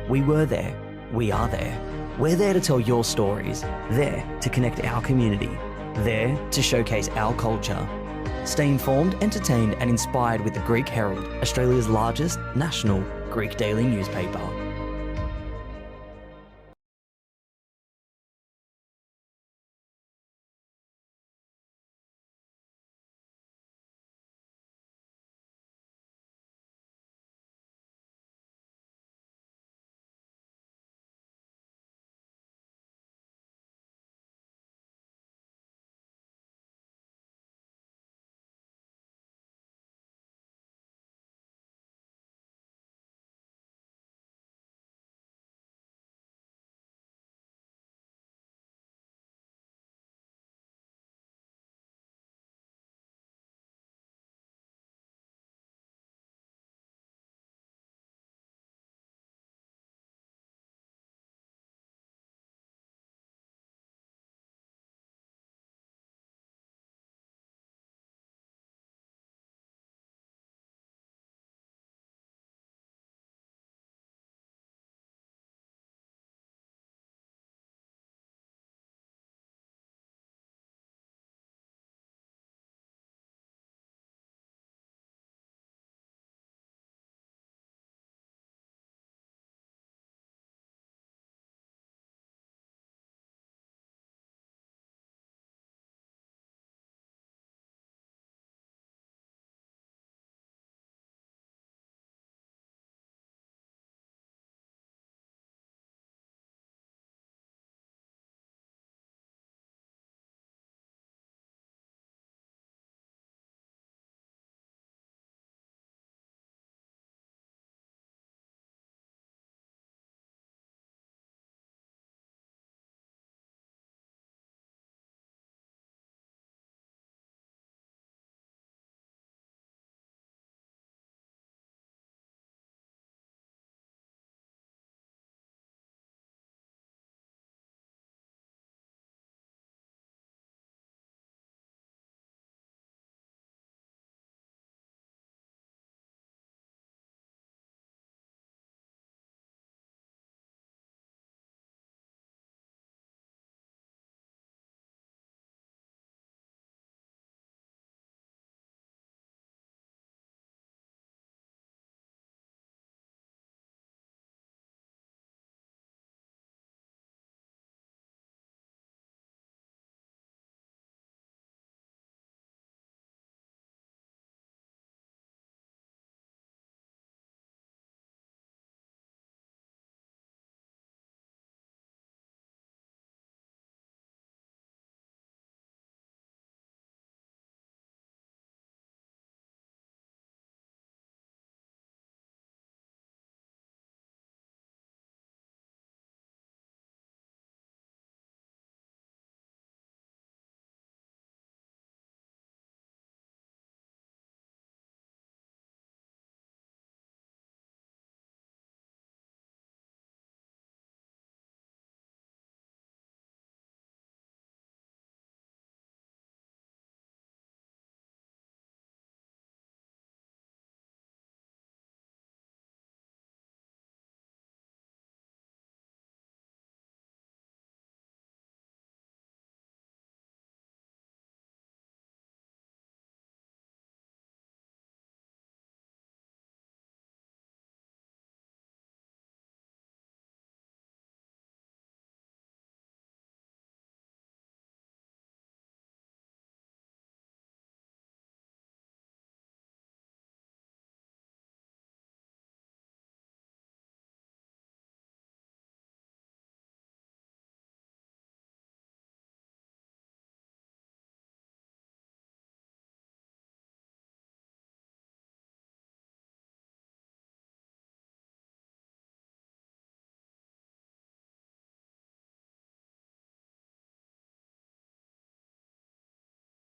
We were there. We are there. We're there to tell your stories. There to connect our community. There to showcase our culture. Stay informed, entertained and inspired with the Greek Herald, Australia's largest national Greek daily newspaper.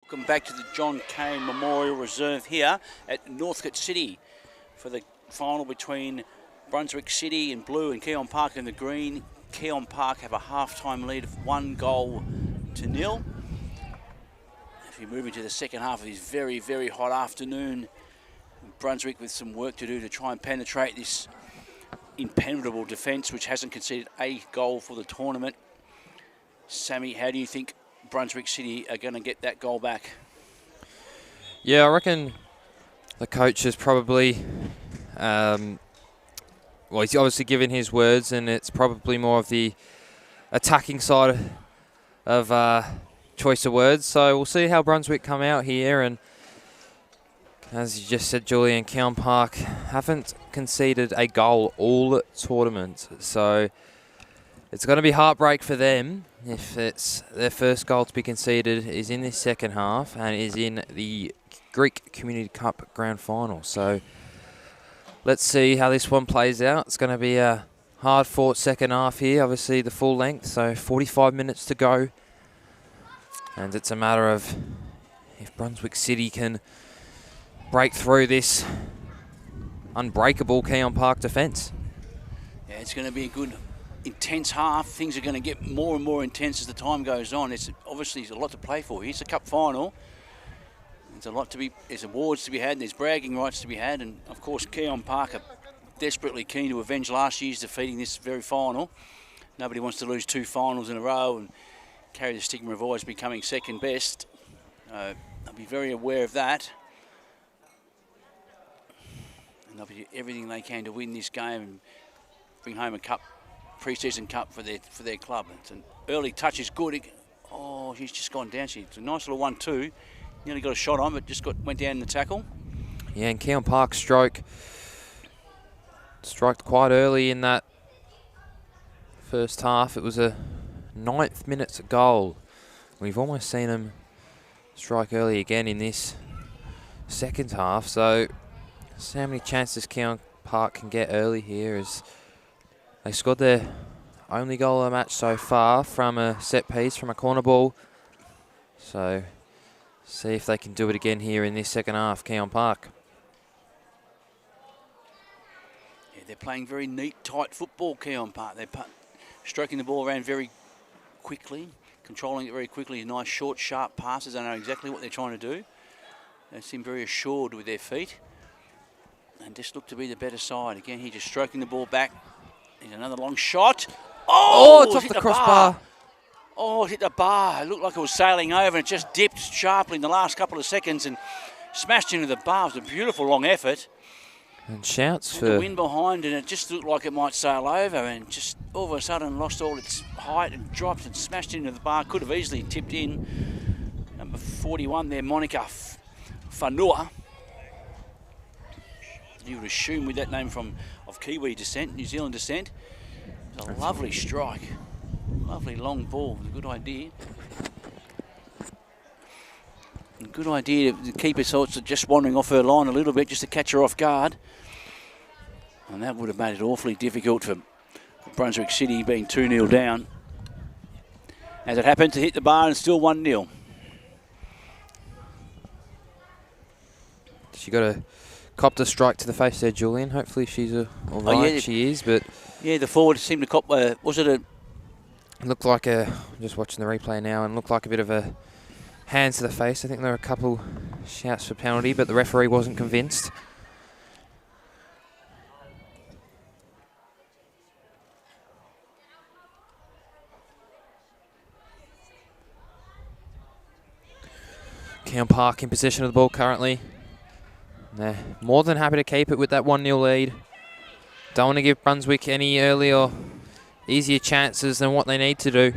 Welcome back to the John Cain Memorial Reserve here at Northcote City for the final between Brunswick City in blue and Keon Park in the green. Keon Park have a half-time lead of 1-0. As we move into the second half of this very, very hot afternoon, Brunswick with some work to do to try and penetrate this impenetrable defence which hasn't conceded a goal for the tournament. Sammy, how do you think Brunswick City are going to get that goal back? Yeah, I reckon the coach has probably, well, he's obviously given his words, and it's probably more of the attacking side of choice of words. So we'll see how Brunswick come out here, and as you just said, Julian, Keon Park haven't conceded a goal all tournament, so it's going to be heartbreak for them if it's their first goal to be conceded is in this second half and is in the Greek Community Cup Grand Final. So let's see how this one plays out. It's going to be a hard-fought second half here, obviously the full length, so 45 minutes to go. And it's a matter of if Brunswick City can break through this unbreakable Keon Park defence. Yeah, it's going to be a good intense half. Things are going to get more and more intense as the time goes on. It's obviously there's a lot to play for. Here's the cup final. There's awards to be had, and there's bragging rights to be had, and of course Keon Park are desperately keen to avenge last year's defeating this very final. Nobody wants to lose 2 finals in a row and carry the stigma of always becoming second best. They'll be very aware of that, and they'll be everything they can to win this game and bring home a cup. Pre-season cup for their club. It's an early touch is good. Oh, she's just gone down. It's a nice little 1-2. Nearly got a shot on, but just went down in the tackle. Yeah, and Keon Park stroked quite early in that first half. It was a 9th minute goal. We've almost seen them strike early again in this second half. So how many chances Keon Park can get early here is. They scored their only goal of the match so far from a set piece, from a corner ball. So, see if they can do it again here in this second half, Keon Park. Yeah, they're playing very neat, tight football, Keon Park. They're stroking the ball around very quickly, controlling it very quickly. Nice, short, sharp passes. They know exactly what they're trying to do. They seem very assured with their feet and just look to be the better side. Again, he's just stroking the ball back. Here's another long shot. Oh, it's off the crossbar. Oh, it hit the bar. It looked like it was sailing over. It just dipped sharply in the last couple of seconds and smashed into the bar. It was a beautiful long effort. And shouts for the wind behind, and it just looked like it might sail over, and just all of a sudden lost all its height and dropped and smashed into the bar. Could have easily tipped in. Number 41 there, Monica Fanua. You would assume with that name of Kiwi descent, New Zealand descent. It's a lovely strike. Lovely long ball. A good idea. A good idea. The keeper sorts of just wandering off her line a little bit just to catch her off guard. And that would have made it awfully difficult for Brunswick City being 2-0 down. As it happened to hit the bar and still 1-0. She got a copped a strike to the face there, Julian. Hopefully she's all right. Oh, yeah. She is, but yeah, the forward seemed to cop. Was it a? Looked like a. I'm just watching the replay now, and looked like a bit of a hands to the face. I think there were a couple shouts for penalty, but the referee wasn't convinced. Keon Park in possession of the ball currently. They're more than happy to keep it with that 1-0 lead. Don't want to give Brunswick any earlier or easier chances than what they need to do.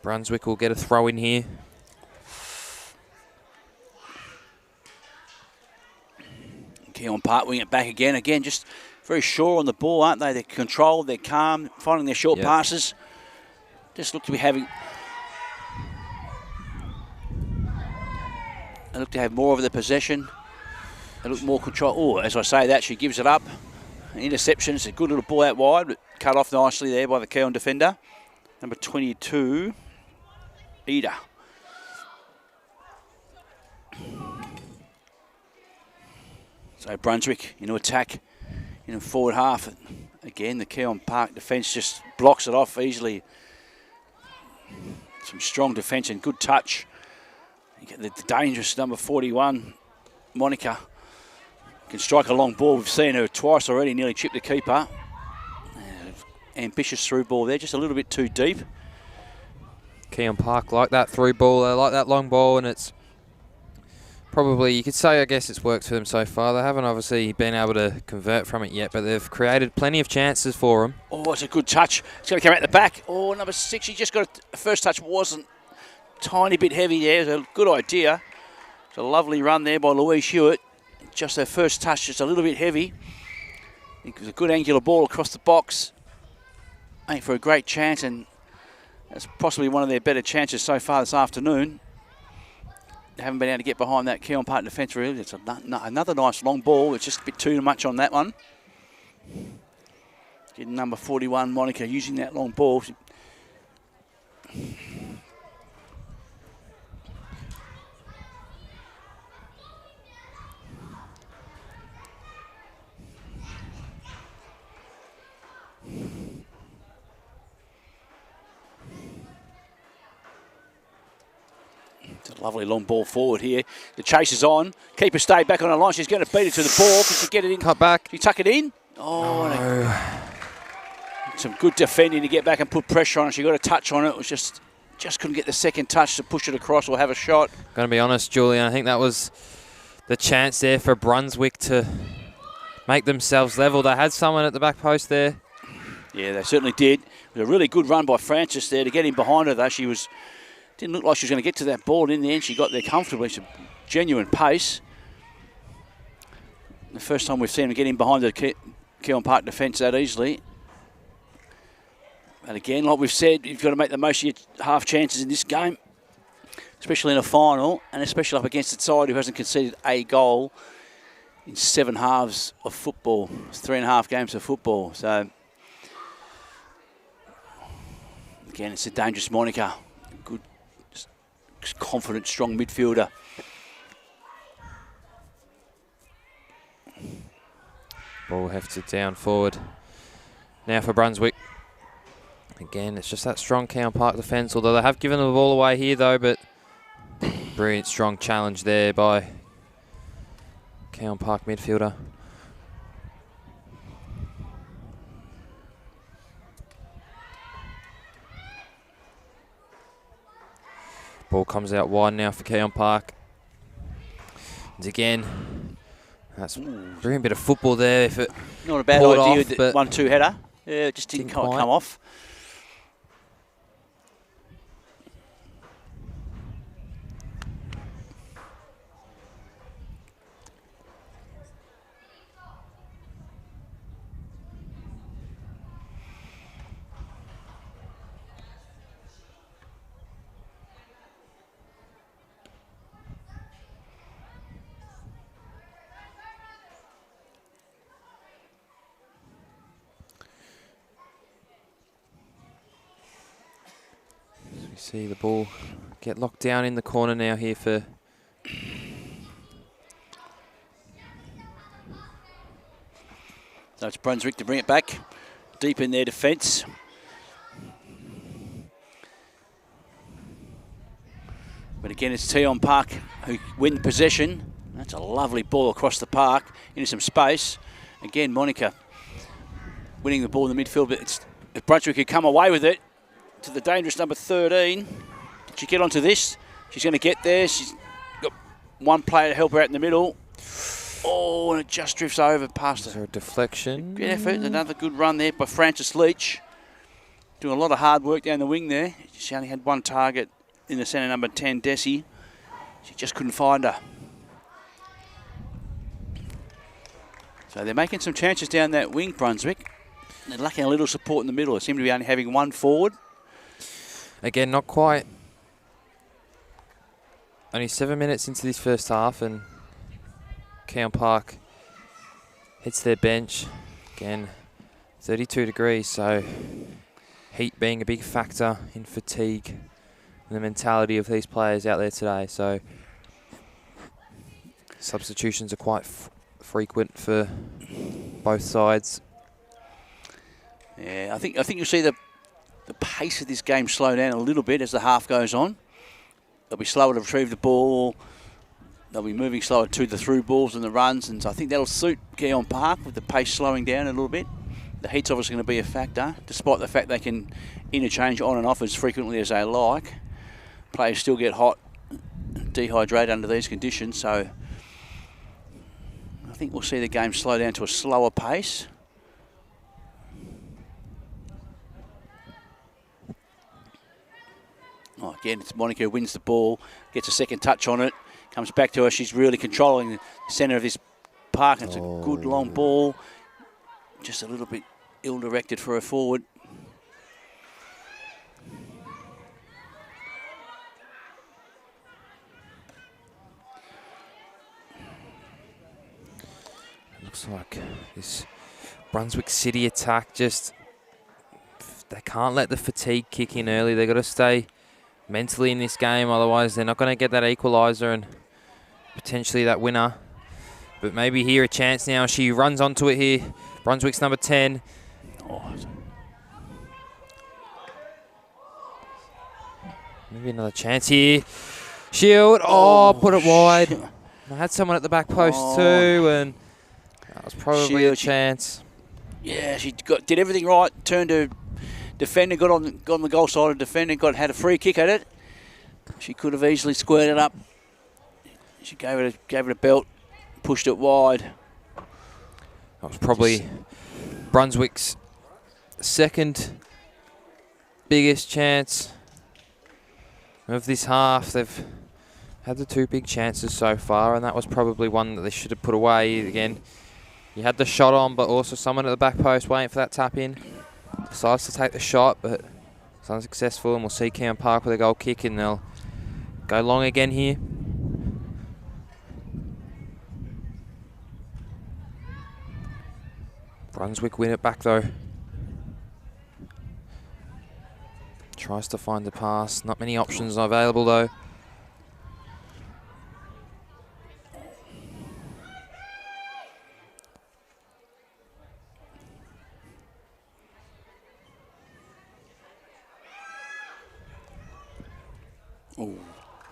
Brunswick will get a throw in here. Keon Park wing it back again. Again, just very sure on the ball, aren't they? They're controlled, they're calm, finding their short passes. Just look to be having... They look to have more of the possession. a little more control. Oh, as I say that, she gives it up. Interception. It's a good little ball out wide, but cut off nicely there by the Keon defender. Number 22, Ida. So Brunswick into attack in the forward half. Again, the Keon Park defence just blocks it off easily. Some strong defence and good touch. You get the dangerous number 41, Monica. Can strike a long ball. We've seen her twice already, nearly chip the keeper. Ambitious through ball there, just a little bit too deep. Keon Park like that through ball, they like that long ball, and it's probably, you could say, I guess it's worked for them so far. They haven't obviously been able to convert from it yet, but they've created plenty of chances for them. Oh, it's a good touch. It's going to come out the back. Oh, number 6, she just got a first touch, wasn't tiny bit heavy there. It was a good idea. It's a lovely run there by Louise Hewitt. Just her first touch, just a little bit heavy. It was a good angular ball across the box. Ain't for a great chance, and that's possibly one of their better chances so far this afternoon. They haven't been able to get behind that Keon Park defence really. It's another nice long ball. It's just a bit too much on that one. Getting number 41, Monica, using that long ball. It's a lovely long ball forward here. The chase is on. Keeper stayed back on the line. She's going to beat it to the ball. Can she get it in? Cut back. Can she tuck it in? Oh, no. Some good defending to get back and put pressure on it. She got a touch on it. It was just couldn't get the second touch to push it across or have a shot. Going to be honest, Julian, I think that was the chance there for Brunswick to make themselves level. They had someone at the back post there. Yeah, they certainly did. It was a really good run by Francis there to get in behind her, though. She didn't look like she was going to get to that ball. In the end, she got there comfortably. It's a genuine pace. The first time we've seen them get in behind the Keon Park defence that easily. And again, like we've said, you've got to make the most of your half chances in this game, especially in a final, and especially up against a side who hasn't conceded a goal in 7 halves of football. It's 3.5 games of football. So, again, it's a dangerous Monica. Good, confident, strong midfielder. Ball hefted down forward. Now for Brunswick. Again, it's just that strong Keon Park defence, although they have given the ball away here though, but brilliant strong challenge there by Keon Park midfielder. Ball comes out wide now for Keon Park. And again, that's a brilliant bit of football there. If it not a bad idea off, with the 1-2 header. Yeah, it just didn't quite come off. See the ball get locked down in the corner now here for so it's Brunswick to bring it back deep in their defence. But again, it's Keon Park who win possession. That's a lovely ball across the park into some space. Again, Monica winning the ball in the midfield, but if Brunswick could come away with it, to the dangerous number 13. Did she get onto this? She's going to get there. She's got one player to help her out in the middle. Oh, and it just drifts over past her. Is there a deflection? Good effort. Another good run there by Frances Leach. Doing a lot of hard work down the wing there. She only had one target in the centre, number 10, Desi. She just couldn't find her. So they're making some chances down that wing, Brunswick. They're lacking a little support in the middle. They seem to be only having one forward. Again, not quite. Only 7 minutes into this first half, and Keon Park hits their bench. Again, 32 degrees, so heat being a big factor in fatigue and the mentality of these players out there today. So substitutions are quite frequent for both sides. Yeah, I think you'll see the pace of this game slow down a little bit as the half goes on. They'll be slower to retrieve the ball. They'll be moving slower to the through balls and the runs, and so I think that'll suit Keon Park with the pace slowing down a little bit. The heat's obviously going to be a factor, despite the fact they can interchange on and off as frequently as they like. Players still get hot, dehydrated under these conditions, so I think we'll see the game slow down to a slower pace. Oh, again, it's Monica who wins the ball, gets a second touch on it, comes back to her. She's really controlling the centre of this park. It's a good long ball, just a little bit ill-directed for her forward. Looks like this Brunswick City attack just, they can't let the fatigue kick in early. They've got to stay mentally in this game, otherwise they're not going to get that equaliser and potentially that winner. But maybe here a chance now. She runs onto it here. Brunswick's number 10. Maybe another chance here. Shield. Put it wide. I had someone at the back post too, and that was probably a chance. Yeah, she did everything right. Turned to defender, got on the goal side of defender, had a free kick at it. She could have easily squared it up. She gave it a belt, pushed it wide. That was probably Brunswick's second biggest chance of this half. They've had the two big chances so far, and that was probably one that they should have put away. Again, you had the shot on, but also someone at the back post waiting for that tap in. Decides to take the shot, but it's unsuccessful, and we'll see Keon Park with a goal kick, and they'll go long again here. Brunswick win it back though. Tries to find the pass. Not many options available though. Oh,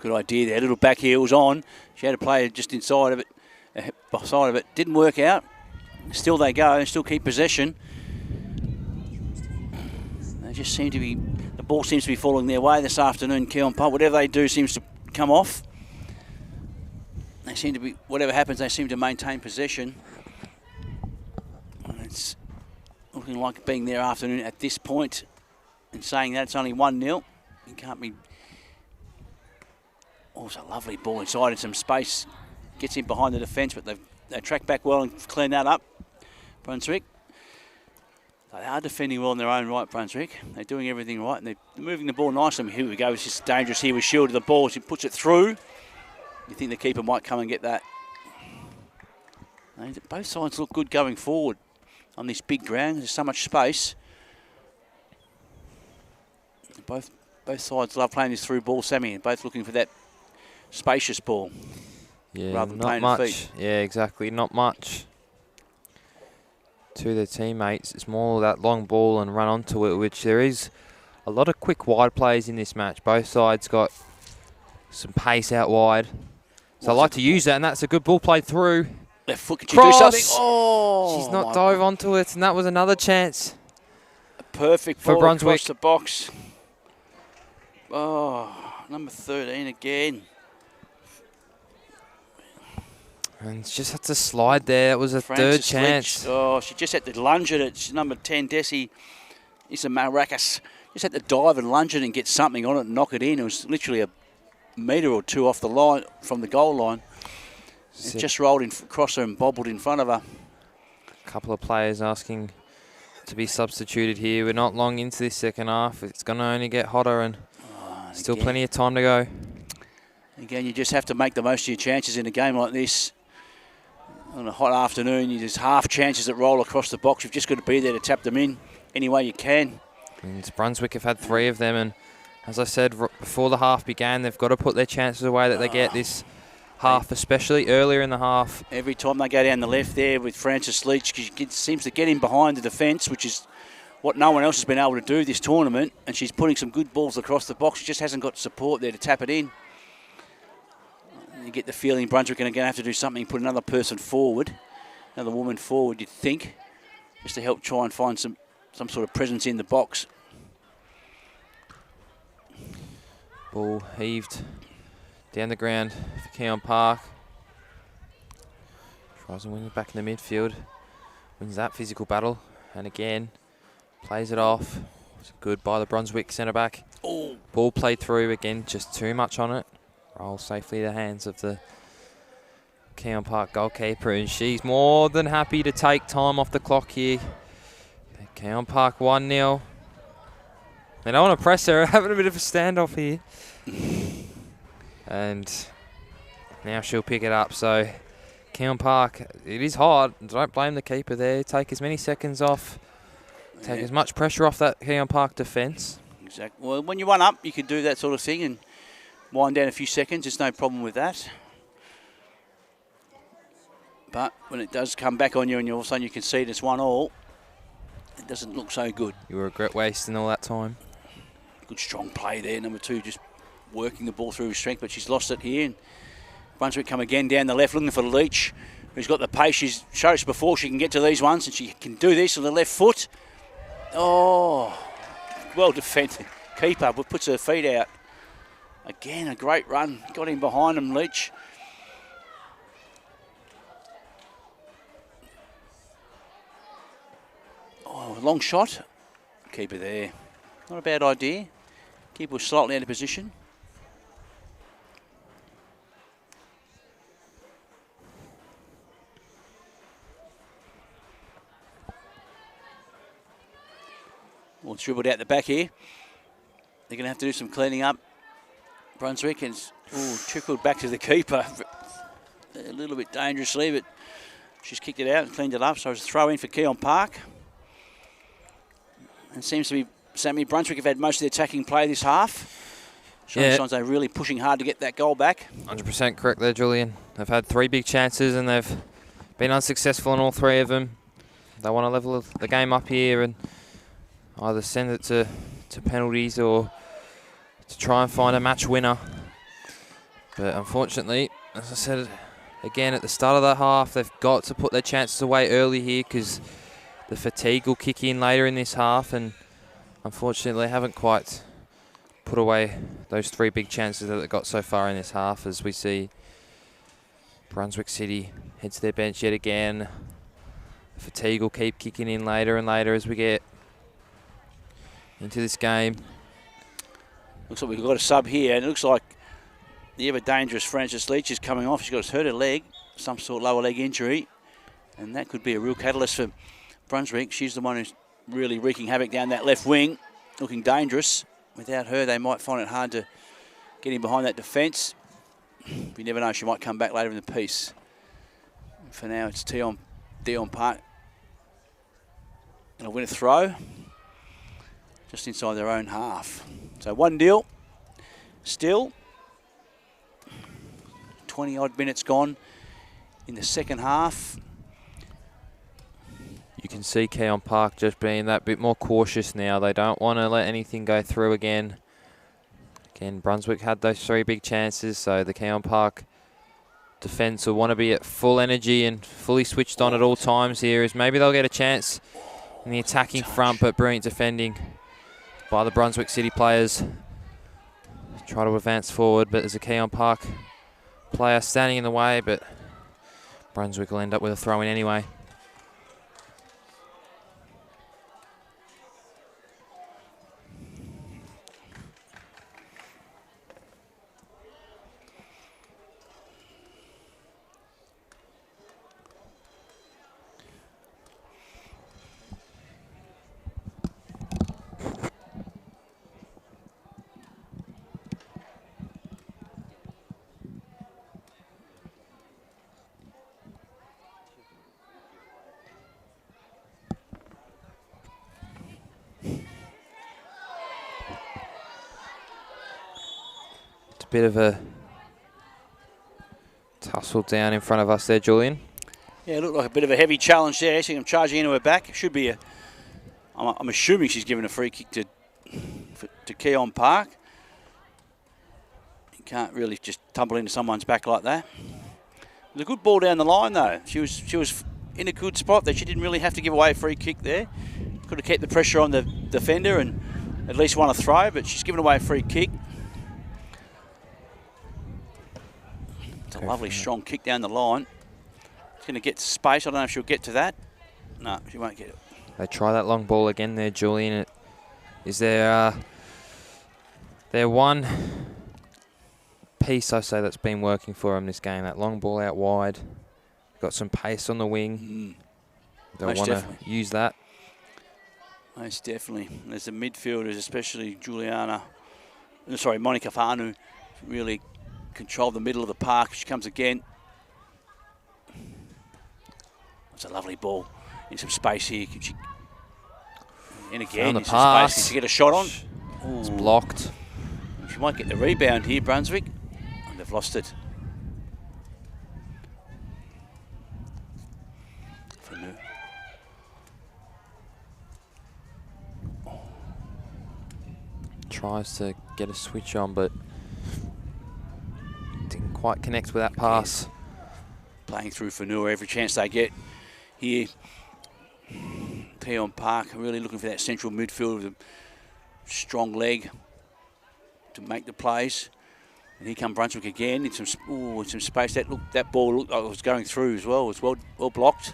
good idea there. Little back heel was on. She had a player just inside of it, beside of it. Didn't work out. Still they go and still keep possession. They just seem to be, the ball seems to be falling their way this afternoon, Keon Park. Whatever they do seems to come off. They seem to be, whatever happens, they seem to maintain possession. And it's looking like being their afternoon at this point. And saying that it's only 1-0. It can't be. Oh, it's a lovely ball inside in some space. Gets in behind the defence, but they track back well and clean that up. Brunswick. They are defending well in their own right, Brunswick. They're doing everything right, and they're moving the ball nicely. Here we go. It's just dangerous here with Shield to the ball. She puts it through. You think the keeper might come and get that. Both sides look good going forward on this big ground. There's so much space. Both sides love playing this through ball semi, and both looking for that spacious ball. Yeah, rather than not playing much. feet. Yeah, exactly. Not much to their teammates. It's more that long ball and run onto it, which there is a lot of quick wide plays in this match. Both sides got some pace out wide. So I like to use that, and that's a good ball played through. Left foot, could you do something? Oh, she's not dove onto it, and that was another chance. A perfect for ball Brunswick. Across the box. Oh, number 13 again. And just had to slide there. It was a third chance. Oh, she just had to lunge at it. She's number 10, Desi Issa Maracas. Just had to dive and lunge it and get something on it and knock it in. It was literally a metre or two off the line, from the goal line. It just rolled across her and bobbled in front of her. A couple of players asking to be substituted here. We're not long into this second half. It's going to only get hotter, and still plenty of time to go. Again, you just have to make the most of your chances in a game like this. On a hot afternoon, there's half chances that roll across the box. You've just got to be there to tap them in any way you can. And Brunswick have had 3 of them, and as I said before the half began, they've got to put their chances away that they get this half, especially earlier in the half. Every time they go down the left there with Francis Leach, she seems to get in behind the defence, which is what no one else has been able to do this tournament, and she's putting some good balls across the box. She just hasn't got support there to tap it in. You get the feeling Brunswick are going to have to do something, put another person forward, another woman forward, you'd think, just to help try and find some sort of presence in the box. Ball heaved down the ground for Keon Park. Tries and wins it back in the midfield. Wins that physical battle, and again plays it off. It's good by the Brunswick centre back. Oh. Ball played through again, just too much on it. Roll safely in the hands of the Keon Park goalkeeper, and she's more than happy to take time off the clock here. Keon Park 1-0. They don't want to press her, having a bit of a standoff here. And now she'll pick it up. So Keon Park, it is hard. Don't blame the keeper there. Take as many seconds off. Take as much pressure off that Keon Park defence. Exactly. Well, when you 1 up, you can do that sort of thing and wind down a few seconds. There's no problem with that. But when it does come back on you and all of a sudden you can see it's 1-1, it doesn't look so good. You regret wasting all that time. Good strong play there. Number 2 just working the ball through his strength, but she's lost it here. And Brunswick come again down the left looking for Leach, who's got the pace. She's showed us before she can get to these ones, and she can do this on the left foot. Oh, well defended. Keeper puts her feet out. Again, a great run. Got in behind him, Leach. Oh, long shot. Keeper there. Not a bad idea. Keeper was slightly out of position. Well, dribbled out the back here. They're going to have to do some cleaning up. Brunswick has trickled back to the keeper. A little bit dangerously, but she's kicked it out and cleaned it up. So it's a throw in for Keon Park. And seems to be Sammy Brunswick have had most of the attacking play this half. Showing signs they're really pushing hard to get that goal back. 100% correct there, Julian. They've had 3 big chances and they've been unsuccessful in all 3 of them. They want to level the game up here and either send it to penalties or to try and find a match winner. But unfortunately, as I said again at the start of that half, they've got to put their chances away early here because the fatigue will kick in later in this half, and unfortunately they haven't quite put away those 3 big chances that they got so far in this half, as we see Brunswick City head to their bench yet again. The fatigue will keep kicking in later and later as we get into this game. Looks like we've got a sub here, and it looks like the ever dangerous Francis Leach is coming off. She's got hurt her leg, some sort of lower leg injury, and that could be a real catalyst for Brunswick. She's the one who's really wreaking havoc down that left wing, looking dangerous. Without her, they might find it hard to get in behind that defence. You never know, she might come back later in the piece. For now, it's Keon Park. And a win a throw just inside their own half. So 1-0 still. 20 odd minutes gone in the second half. You can see Keon Park just being that bit more cautious now. They don't want to let anything go through again. Again, Brunswick had those 3 big chances, so the Keon Park defence will want to be at full energy and fully switched on at all times here, as maybe they'll get a chance in the attacking front, but brilliant defending by the Brunswick City players. Try to advance forward, but there's a Keon Park player standing in the way, but Brunswick will end up with a throw-in anyway. bit of a tussle down in front of us there, Julian. Yeah, it looked like a bit of a heavy challenge there. See him charging into her back. It should be a... I'm assuming she's given a free kick to Keon Park. You can't really just tumble into someone's back like that. It was a good ball down the line, though. She was in a good spot there. She didn't really have to give away a free kick there. Could have kept the pressure on the defender and at least won a throw, but she's given away a free kick. It's a lovely, strong kick down the line. It's going to get to space. I don't know if she'll get to that. No, she won't get it. They try that long ball again there, Julian. Is there one piece, I say, that's been working for them this game? That long ball out wide. Got some pace on the wing. Don't want to use that. Most definitely. There's the midfielders, especially Monica Fanu, really control the middle of the park. She comes again. It's a lovely ball. In some space here. And again, the pass. Space to get a shot on. It's blocked. She might get the rebound here, Brunswick. And they've lost it. Tries to get a switch on, but didn't quite connect with that pass. Playing through Fanua every chance they get here. Keon Park really looking for that central midfield with a strong leg to make the plays. And here come Brunswick again in some space. That ball looked like it was going through as well. It was well blocked.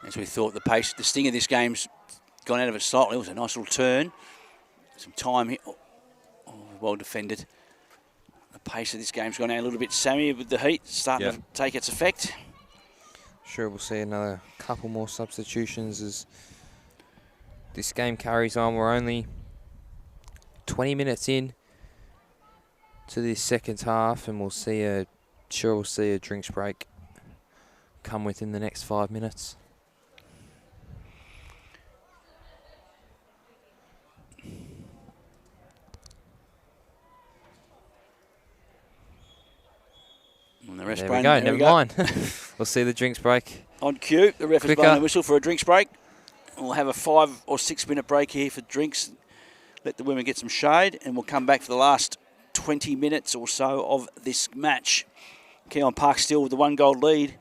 As we thought, the sting of this game's gone out of it slightly. It was a nice little turn. Some time here. Well defended. The pace of this game's gone out a little bit, Sammy, with the heat starting to take its effect. Sure, we'll see another couple more substitutions as this game carries on. We're only 20 minutes in to this second half, and we'll see a drinks break come within the next 5 minutes. And the ref there we go, never mind. We'll see the drinks break. On cue, the ref has blown the whistle for a drinks break. We'll have a 5 or 6 minute break here for drinks. Let the women get some shade, and we'll come back for the last 20 minutes or so of this match. Keon Park still with the 1-goal lead.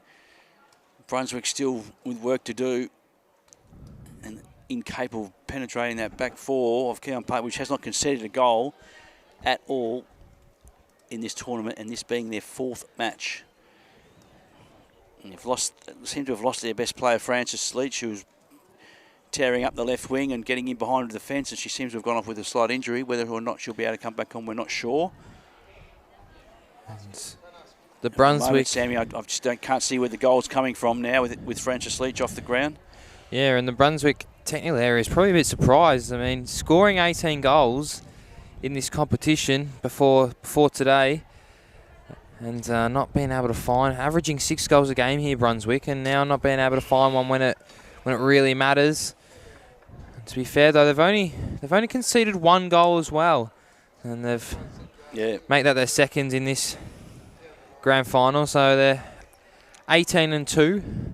Brunswick still with work to do and incapable of penetrating that back four of Keon Park, which has not conceded a goal at all in this tournament, and this being their 4th match. And they've seem to have lost their best player, Frances Leach, who was tearing up the left wing and getting in behind the fence, and she seems to have gone off with a slight injury. Whether or not she'll be able to come back on, we're not sure. And the Brunswick... Moment, Sammy, I just can't see where the goal's coming from now with Frances Leach off the ground. Yeah, and the Brunswick technical area is probably a bit surprised. I mean, scoring 18 goals in this competition before today, and not being able to find, averaging 6 goals a game here, Brunswick, and now not being able to find one when it really matters. And to be fair though, they've only conceded 1 goal as well, and they've made that their second in this grand final. So they're 18-2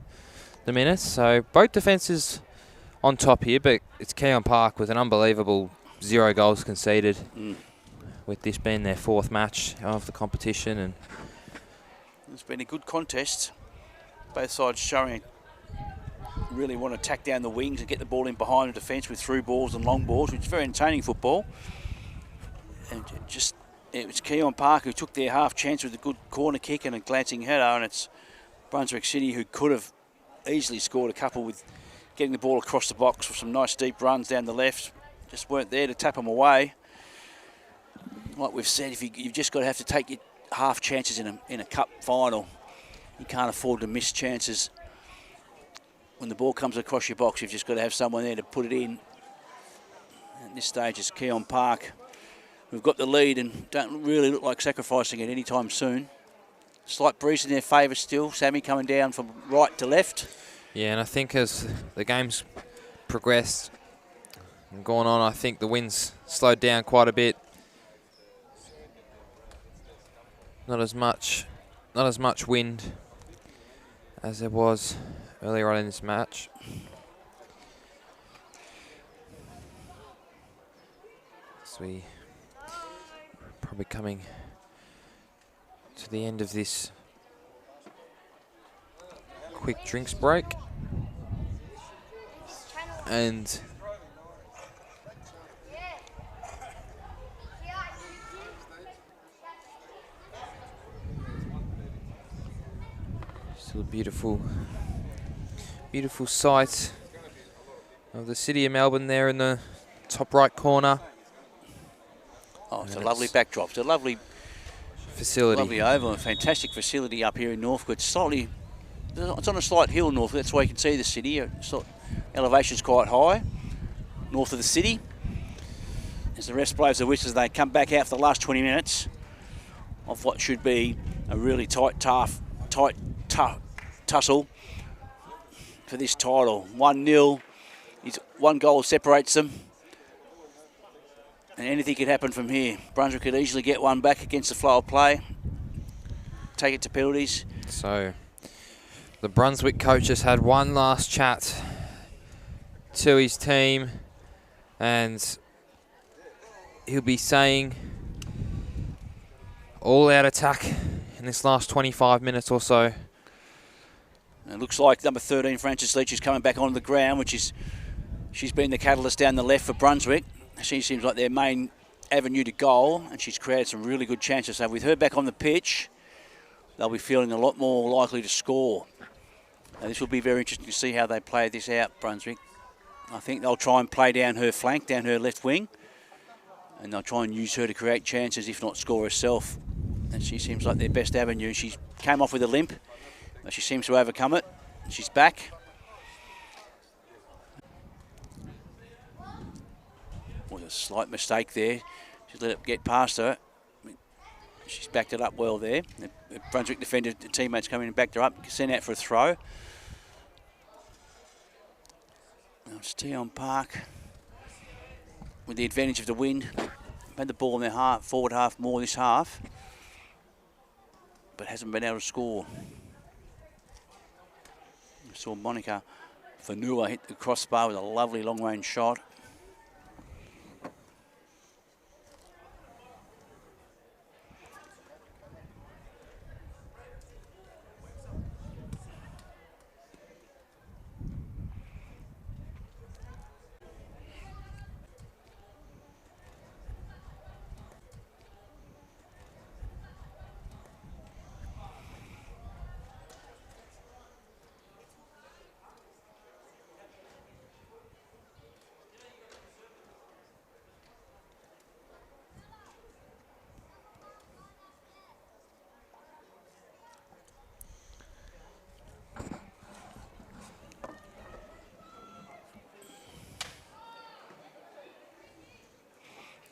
the minute. So both defences on top here, but it's Keon Park with an unbelievable 0 goals conceded, with this being their 4th match of the competition. And it's been a good contest. Both sides showing really want to tack down the wings and get the ball in behind the defence with through balls and long balls, which is very entertaining football. And it was Keon Park who took their half chance with a good corner kick and a glancing header, and it's Brunswick City who could have easily scored a couple with getting the ball across the box with some nice deep runs down the left. Just weren't there to tap them away. Like we've said, you've just got to have to take your half chances in a cup final. You can't afford to miss chances. When the ball comes across your box, you've just got to have someone there to put it in. At this stage, it's Keon Park. We've got the lead and don't really look like sacrificing it anytime soon. Slight breeze in their favour still. Sammy coming down from right to left. Yeah, and I think as the game's progressed and gone on, I think the wind's slowed down quite a bit. Not as much wind as there was earlier on in this match. So we probably coming to the end of this quick drinks break. And still a beautiful sight of the city of Melbourne there in the top right corner. Oh, it's a lovely backdrop. It's a lovely facility. Lovely oval, a fantastic facility up here in Northcote. It's on a slight hill north. That's why you can see the city. Elevation's quite high north of the city. As the rest blows the whistle as they come back out for the last 20 minutes of what should be a really tight tussle for this title. 1-0. One goal separates them. And anything could happen from here. Brunswick could easily get one back against the flow of play. Take it to penalties. So the Brunswick coach has had one last chat to his team, and he'll be saying all out attack in this last 25 minutes or so. And it looks like number 13, Frances Leach, is coming back onto the ground, she's been the catalyst down the left for Brunswick. She seems like their main avenue to goal, and she's created some really good chances. So with her back on the pitch, they'll be feeling a lot more likely to score. Now this will be very interesting to see how they play this out, Brunswick. I think they'll try and play down her flank, down her left wing, and they'll try and use her to create chances, if not score herself. And she seems like their best avenue. She came off with a limp, but she seems to overcome it. She's back. Was a slight mistake there. She's let it get past her. She's backed it up well there. The Brunswick defender, the teammates come in and backed her up, sent out for a throw. Now it's Keon Park with the advantage of the wind. Had the ball in their forward half more this half, but hasn't been able to score. We saw Monica Fanua hit the crossbar with a lovely long-range shot.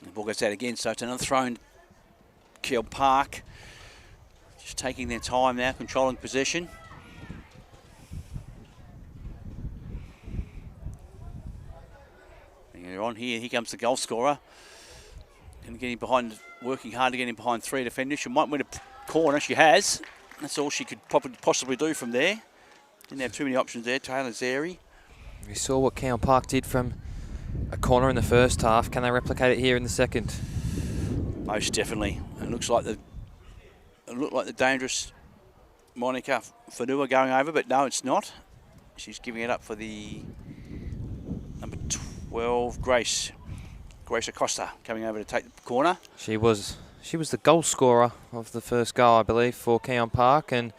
The ball goes out again, so it's another throw in Keon Park. Just taking their time now, controlling possession. And they're on here. Here comes the goal scorer. And getting behind, working hard to get in behind three defenders. She might win a corner. She has. That's all she could possibly do from there. Didn't have too many options there. Taylor Zeri. We saw what Keon Park did from a corner in the first half. Can they replicate it here in the second? Most definitely. It looks like the dangerous Monica Fanua going over, but no, it's not. She's giving it up for the number 12, Grace Acosta, coming over to take the corner. She was the goal scorer of the first goal, I believe, for Keon Park, and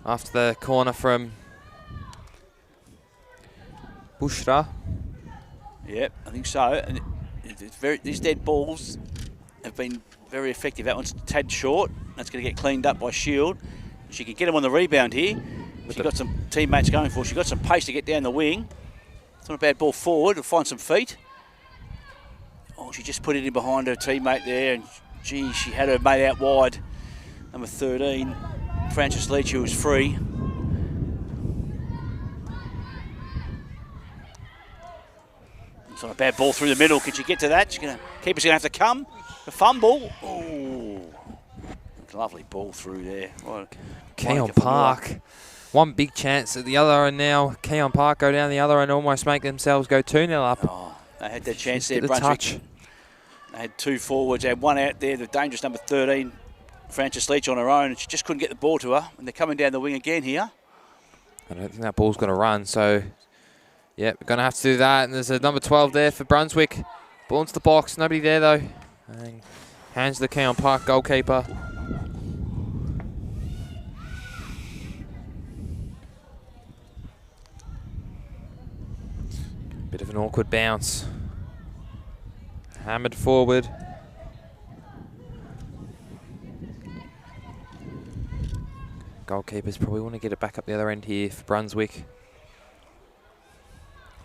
after the corner from Bushra. Yep, I think so. And these dead balls have been very effective. That one's a tad short. That's going to get cleaned up by Shield. She can get him on the rebound here. She's got some teammates going for her. She's got some pace to get down the wing. It's not a bad ball forward. It'll find some feet. Oh, she just put it in behind her teammate there. And, gee, she had her mate out wide. Number 13, Frances Leach, who was free. It's not a bad ball through the middle. Could you get to that? Keeper's going to have to come. The fumble. Oh, lovely ball through there. Keon Park. One big chance at the other end now. Keon Park go down the other end, almost make themselves go 2-0 up. Oh, they had that chance there, the Brunswick. touch. They had 2 forwards. They had one out there, the dangerous number 13, Frances Leach, on her own, and she just couldn't get the ball to her. And they're coming down the wing again here. I don't think that ball's going to run, so yeah, we're going to have to do that. And there's a number 12 there for Brunswick. Ball into the box, nobody there though. And hands to the Keon Park goalkeeper. Bit of an awkward bounce. Hammered forward. Goalkeepers probably want to get it back up the other end here for Brunswick.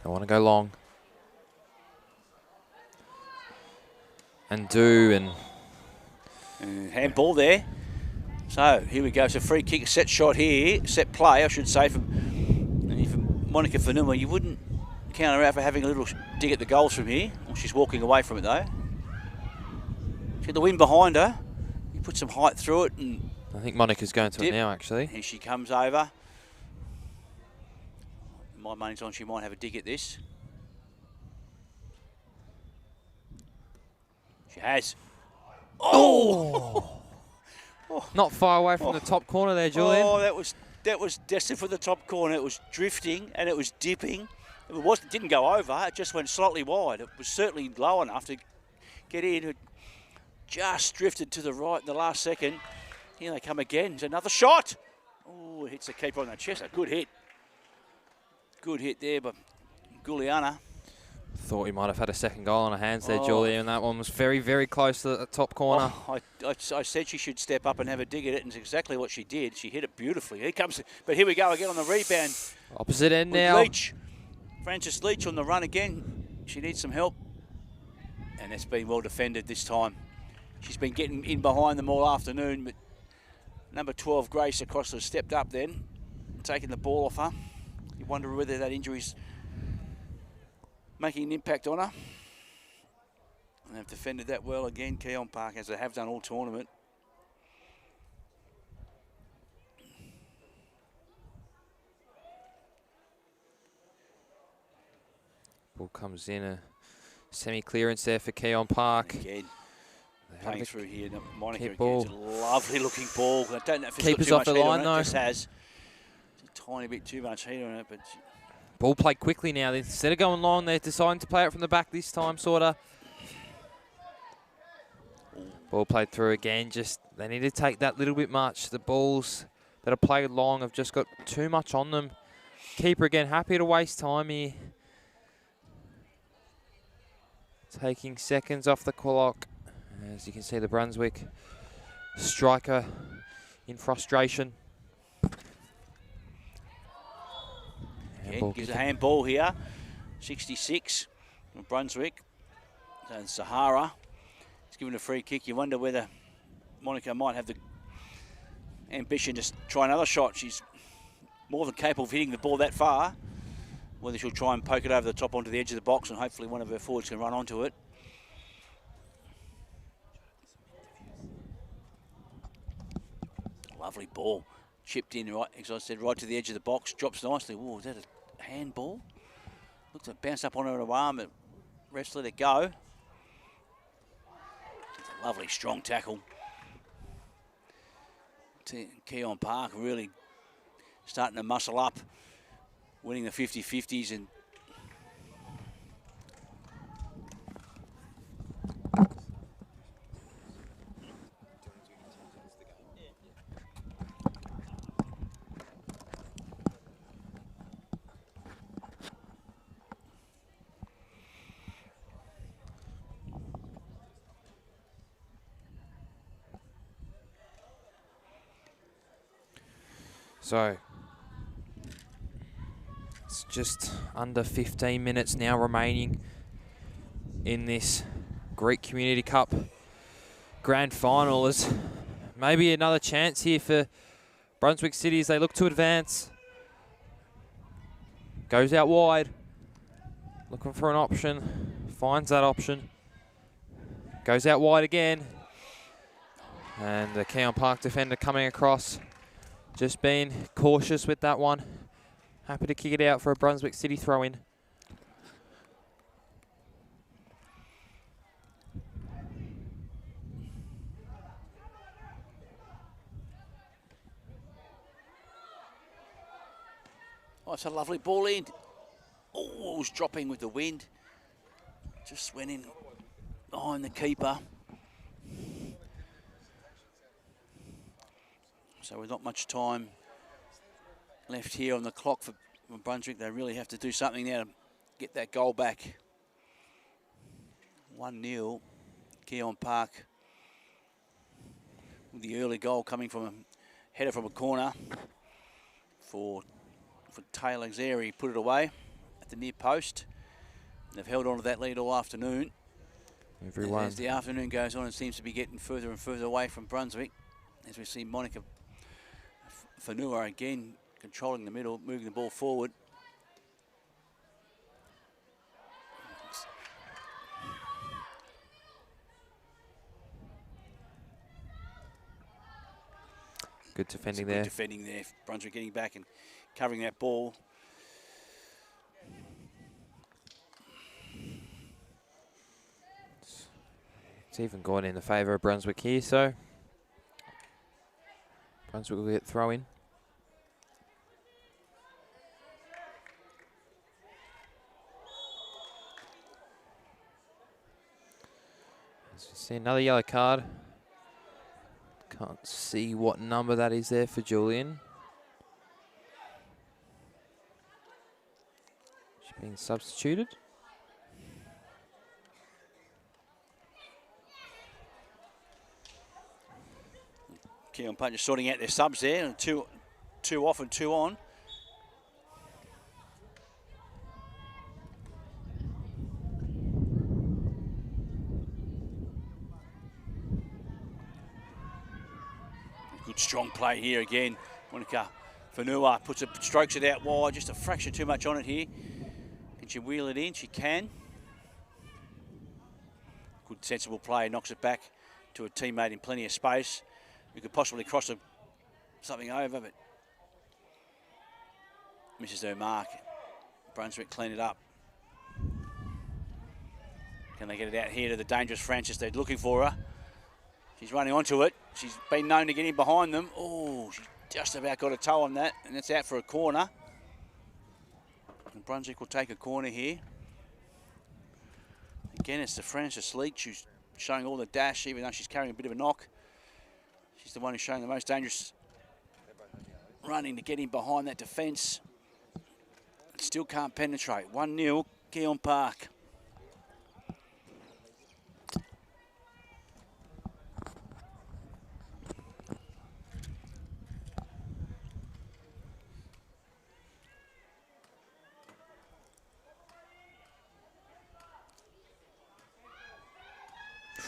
They want to go long. And handball there. So here we go. It's a free kick, set shot here, set play, I should say, for Monica Fanuma. You wouldn't count her out for having a little dig at the goals from here. Well, she's walking away from it though. She had the wind behind her. You put some height through it, and I think Monica's going to it now, actually. Here she comes over. My money's on she might have a dig at this. She has. Oh! Not far away from the top corner there, Julian. Oh, that was destined for the top corner. It was drifting and it was dipping. It didn't go over. It just went slightly wide. It was certainly low enough to get in. It just drifted to the right in the last second. Here they come again. It's another shot. Oh, it hits the keeper on the chest. A good hit. Good hit there, but Guliana. Thought he might have had a second goal on her hands there, Julian. That one was very, very close to the top corner. I said she should step up and have a dig at it, and it's exactly what she did. She hit it beautifully. Here comes, but here we go again on the rebound. Opposite end now. Leach. Frances Leach on the run again. She needs some help, and that's been well defended this time. She's been getting in behind them all afternoon, but number 12, Grace Acosta, has stepped up then, taking the ball off her. You wonder whether that injury's making an impact on her. And they've defended that well again, Keon Park, as they have done all tournament. Ball comes in, a semi-clearance there for Keon Park. Again, playing through here. Monica again, ball. it's a lovely looking ball. I don't know if it's Keeper's got off too the much heat line on though. It just has. It's a tiny bit too much heat on it, but Ball played quickly now. Instead of going long, they're deciding to play it from the back this time, sort of. Ball played through again. Just they need to take that little bit much. The balls that are played long have just got too much on them. Keeper again, happy to waste time here. Taking seconds off the clock. As you can see, the Brunswick striker in frustration. again, gives a handball here. 66 from Brunswick. And Sahara. He's given a free kick. You wonder whether Monica might have the ambition to try another shot. She's more than capable of hitting the ball that far. Whether she'll try and poke it over the top onto the edge of the box and hopefully one of her forwards can run onto it. Lovely ball. Chipped in, right, as I said, right to the edge of the box. Drops nicely. Oh, is that a handball? Looks like it bounced up on her arm, but refs let it go. It's a lovely, strong tackle. Keon Park really starting to muscle up, winning the 50-50s and so it's just under 15 minutes now remaining in this Greek Community Cup Grand Final. As maybe another chance here for Brunswick City as they look to advance. Goes out wide. Looking for an option. Finds that option. Goes out wide again. And the Keon Park defender coming across. Just being cautious with that one. Happy to kick it out for a Brunswick City throw-in. Oh, it's a lovely ball in. Oh, it was dropping with the wind. Just went in behind the keeper. So with not much time left here on the clock for Brunswick, they really have to do something now to get that goal back. 1-0, Keon Park with the early goal coming from a header from a corner for Taylor Xeri. Put it away at the near post. They've held on to that lead all afternoon. Everyone. As the afternoon goes on, it seems to be getting further and further away from Brunswick. As we see Monica Fanua again controlling the middle, moving the ball forward. Good defending Good there. defending there. Brunswick getting back and covering that ball. It's even gone in the favour of Brunswick here, so Brunswick will get throw in. See another yellow card. Can't see what number that is there for Julian. She's being substituted. Keon Park just sorting out their subs there, and two off and 2 on. Good strong play here again. Monica Fanua strokes it out wide, just a fraction too much on it here. Can she wheel it in? She can. Good sensible play, knocks it back to a teammate in plenty of space. We could possibly cross something over, but misses her mark. Brunswick clean it up. Can they get it out here to the dangerous Francis? They're looking for her. She's running onto it. She's been known to get in behind them. Oh, she's just about got a toe on that, and that's out for a corner. And Brunswick will take a corner here. Again, it's the Francis Leach who's showing all the dash, even though she's carrying a bit of a knock. She's the one who's showing the most dangerous running to get in behind that defence. Still can't penetrate. 1-0, Keon Park.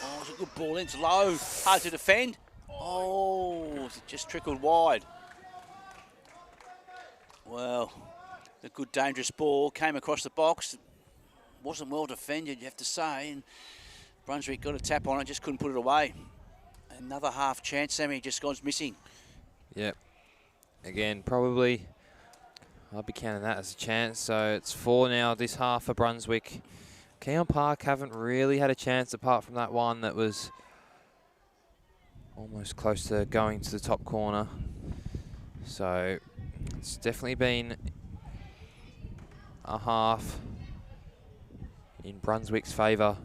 Oh, it's a good ball in. It's low, hard to defend. Oh, it just trickled wide. Well, the good dangerous ball came across the box. Wasn't well defended, you have to say. And Brunswick got a tap on it, just couldn't put it away. Another half chance, Sammy, just goes missing. Yep. Again, probably I'll be counting that as a chance. So it's 4 now this half for Brunswick. Keon Park haven't really had a chance apart from that one that was almost close to going to the top corner. So it's definitely been a half in Brunswick's favour.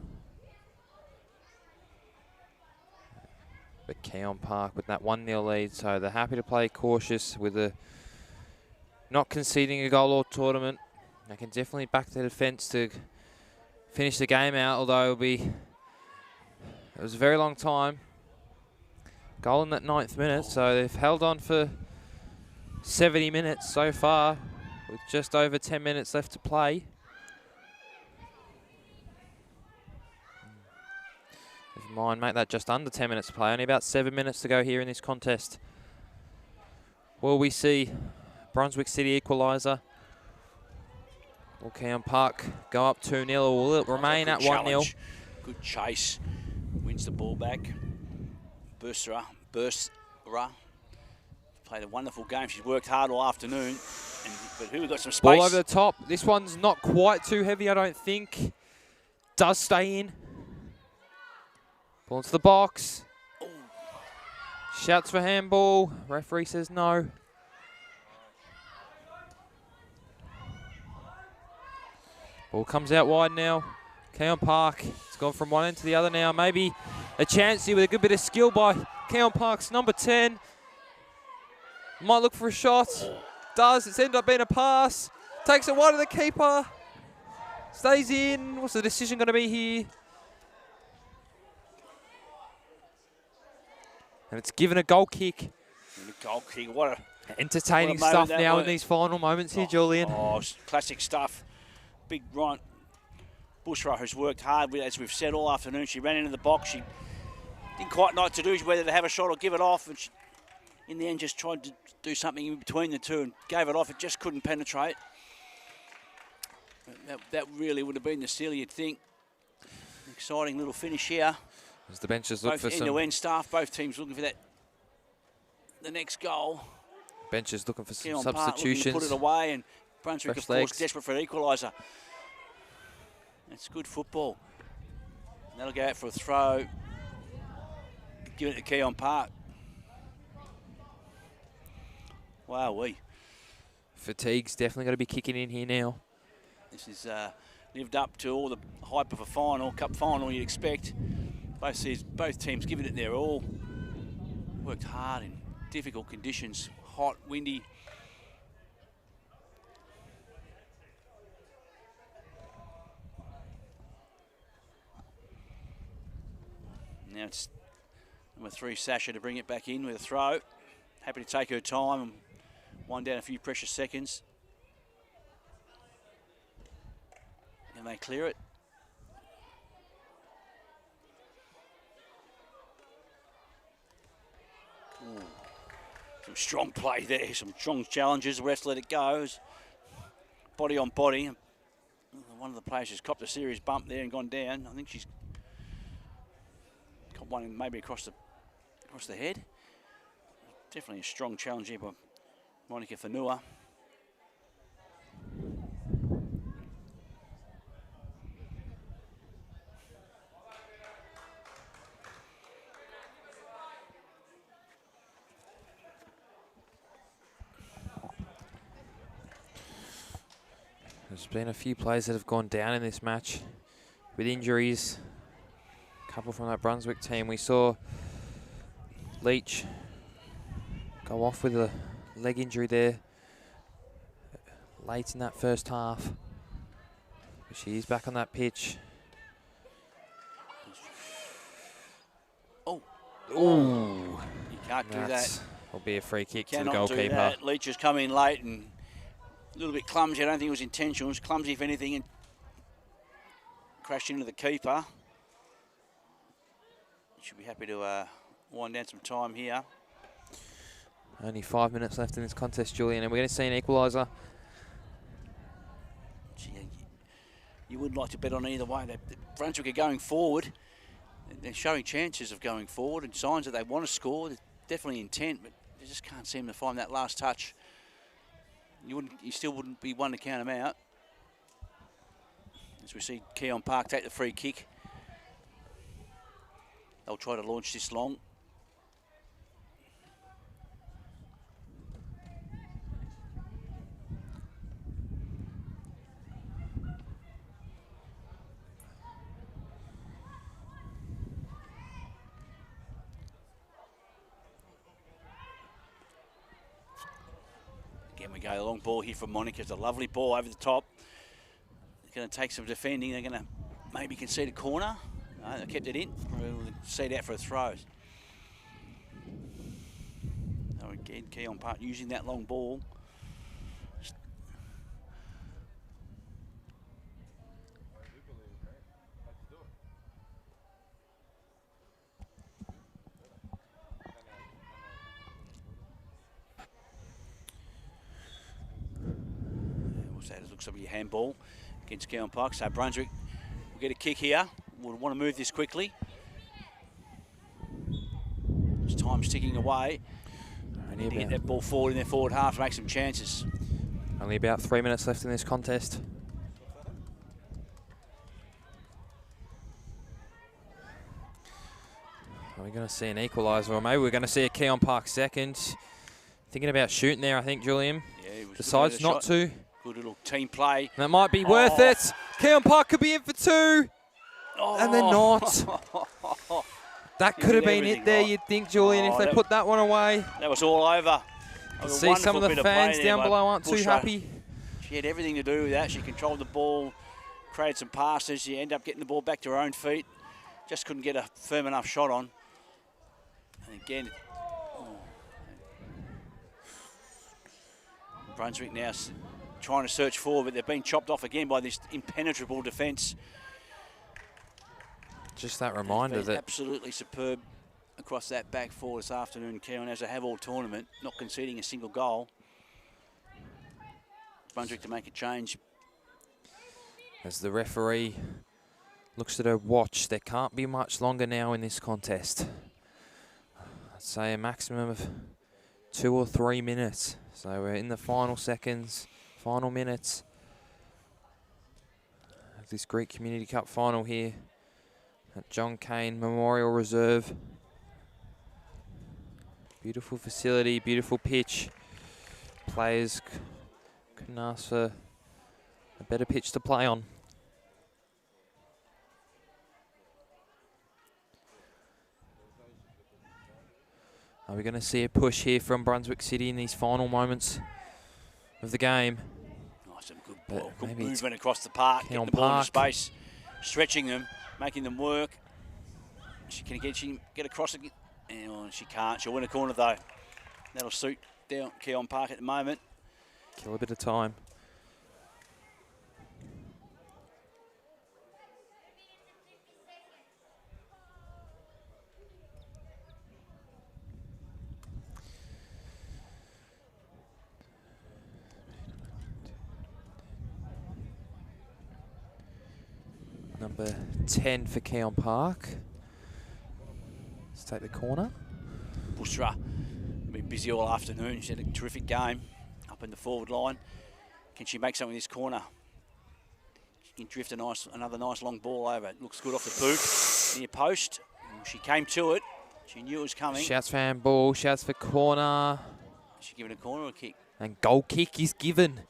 But Keon Park with that 1-0 lead, so they're happy to play cautious with the not conceding a goal all tournament. They can definitely back their defence to finish the game out, although it was a very long time. Goal in that 9th minute, so they've held on for 70 minutes so far, with just over 10 minutes left to play. Never mind, make that just under 10 minutes to play. Only about 7 minutes to go here in this contest. Will we see Brunswick City equaliser? Will Keon Park go up 2-0 or will it remain at 1-0? Good chase. Wins the ball back. Bursra. Played a wonderful game. She's worked hard all afternoon. But who got some space? Ball over the top. This one's not quite too heavy, I don't think. Does stay in. Ball into the box. Ooh. Shouts for handball. Referee says no. Ball comes out wide now. Keon Park. It's gone from one end to the other now. Maybe a chance here with a good bit of skill by Keon Park's number 10. Might look for a shot. Does. It's ended up being a pass. Takes it wide of the keeper. Stays in. What's the decision going to be here? And it's given a goal kick. Goal kick. What a entertaining what a stuff moment now was. in these final moments here, Julian. Oh, classic stuff. Big Ryan Bushra, who's worked hard, as we've said all afternoon. She ran into the box. She didn't quite know what to do, whether to have a shot or give it off. And she, in the end, just tried to do something in between the two and gave it off. It just couldn't penetrate. That really would have been the seal, you'd think. Exciting little finish here. As the benches look both for some... end-to-end staff, both teams looking for the next goal. Benches looking for some Keon substitutions. Park looking to put it away, and Brunswick, Fresh of course, legs. desperate for an equaliser. That's good football. And that'll go out for a throw. Give it to Keon Park. Wow-wee. Fatigue's definitely got to be kicking in here now. This is lived up to all the hype of a final, cup final you'd expect. Both teams giving it their all. Worked hard in difficult conditions, hot, windy. Now it's number 3, Sasha, to bring it back in with a throw. Happy to take her time and wind down a few precious seconds. And they clear it. Ooh. Some strong play there, some strong challenges. The rest let it go. Body on body. One of the players has copped a serious bump there and gone down. I think she's got one maybe across the head. Definitely a strong challenge here by Monica Fanua. There's been a few players that have gone down in this match with injuries. A couple from that Brunswick team. We saw Leach go off with a leg injury there late in that first half. But she is back on that pitch. Oh. Ooh. You can't do that. Will be a free kick to the Cannot goalkeeper. do that. Leach has come in late and a little bit clumsy. I don't think it was intentional. It was clumsy, if anything, and crashed into the keeper. Should be happy to wind down some time here. Only 5 minutes left in this contest, Julian, and we're going to see an equaliser. Gee, you wouldn't like to bet on either way. The Brunswick are going forward. They're showing chances of going forward and signs that they want to score. There's definitely intent, but they just can't seem to find that last touch. You still wouldn't be one to count them out. As we see Keon Park take the free kick. They'll try to launch this long. Again, we go a long ball here from Monica. It's a lovely ball over the top. They're going to take some defending. They're going to maybe concede a corner. No, they kept it in. We'll concede out for a throw. So again, Keon Park using that long ball. So it looks to be a handball against Keon Park. So Brunswick will get a kick here. We'll want to move this quickly. As time's ticking away. They need to get that ball forward in their forward half to make some chances. Only about 3 minutes left in this contest. Are we going to see an equaliser, or maybe we're going to see a Keon Park second? Thinking about shooting there, I think, Julian. Yeah, he decides not to. Good little team play. That might be worth it. Keon Park could be in for 2. And they're not. That could have been it there, you'd think, Julian, if they put that one away. That was all over. See some of the fans down below aren't too happy. She had everything to do with that. She controlled the ball, created some passes. She ended up getting the ball back to her own feet. Just couldn't get a firm enough shot on. And again, Brunswick now trying to search forward, but they've been chopped off again by this impenetrable defence. Just that reminder that absolutely superb across that back four this afternoon, Keon, as they have all tournament, not conceding a single goal. Brunswick to make a change. As the referee looks at her watch, there can't be much longer now in this contest. I'd say a maximum of 2 or 3 minutes. So we're in the final seconds, final minutes of this Greek Community Cup final here at John Cain Memorial Reserve. Beautiful facility, beautiful pitch. Players couldn't ask for a better pitch to play on. Are we going to see a push here from Brunswick City in these final moments of the game? Oh, some good ball, good movement across the park, getting the ball into space, stretching them, making them work. She can get across it. And she can't. She'll win a corner though. That'll suit down Keon Park at the moment. Kill a bit of time. Number 10 for Keon Park. Let's take the corner. Bushra been busy all afternoon. She had a terrific game up in the forward line. Can she make something in this corner? She can drift another nice long ball over. It looks good off the boot. Near post. She came to it. She knew it was coming. Shouts for handball, shouts for corner. She given a corner or a kick? And goal kick is given.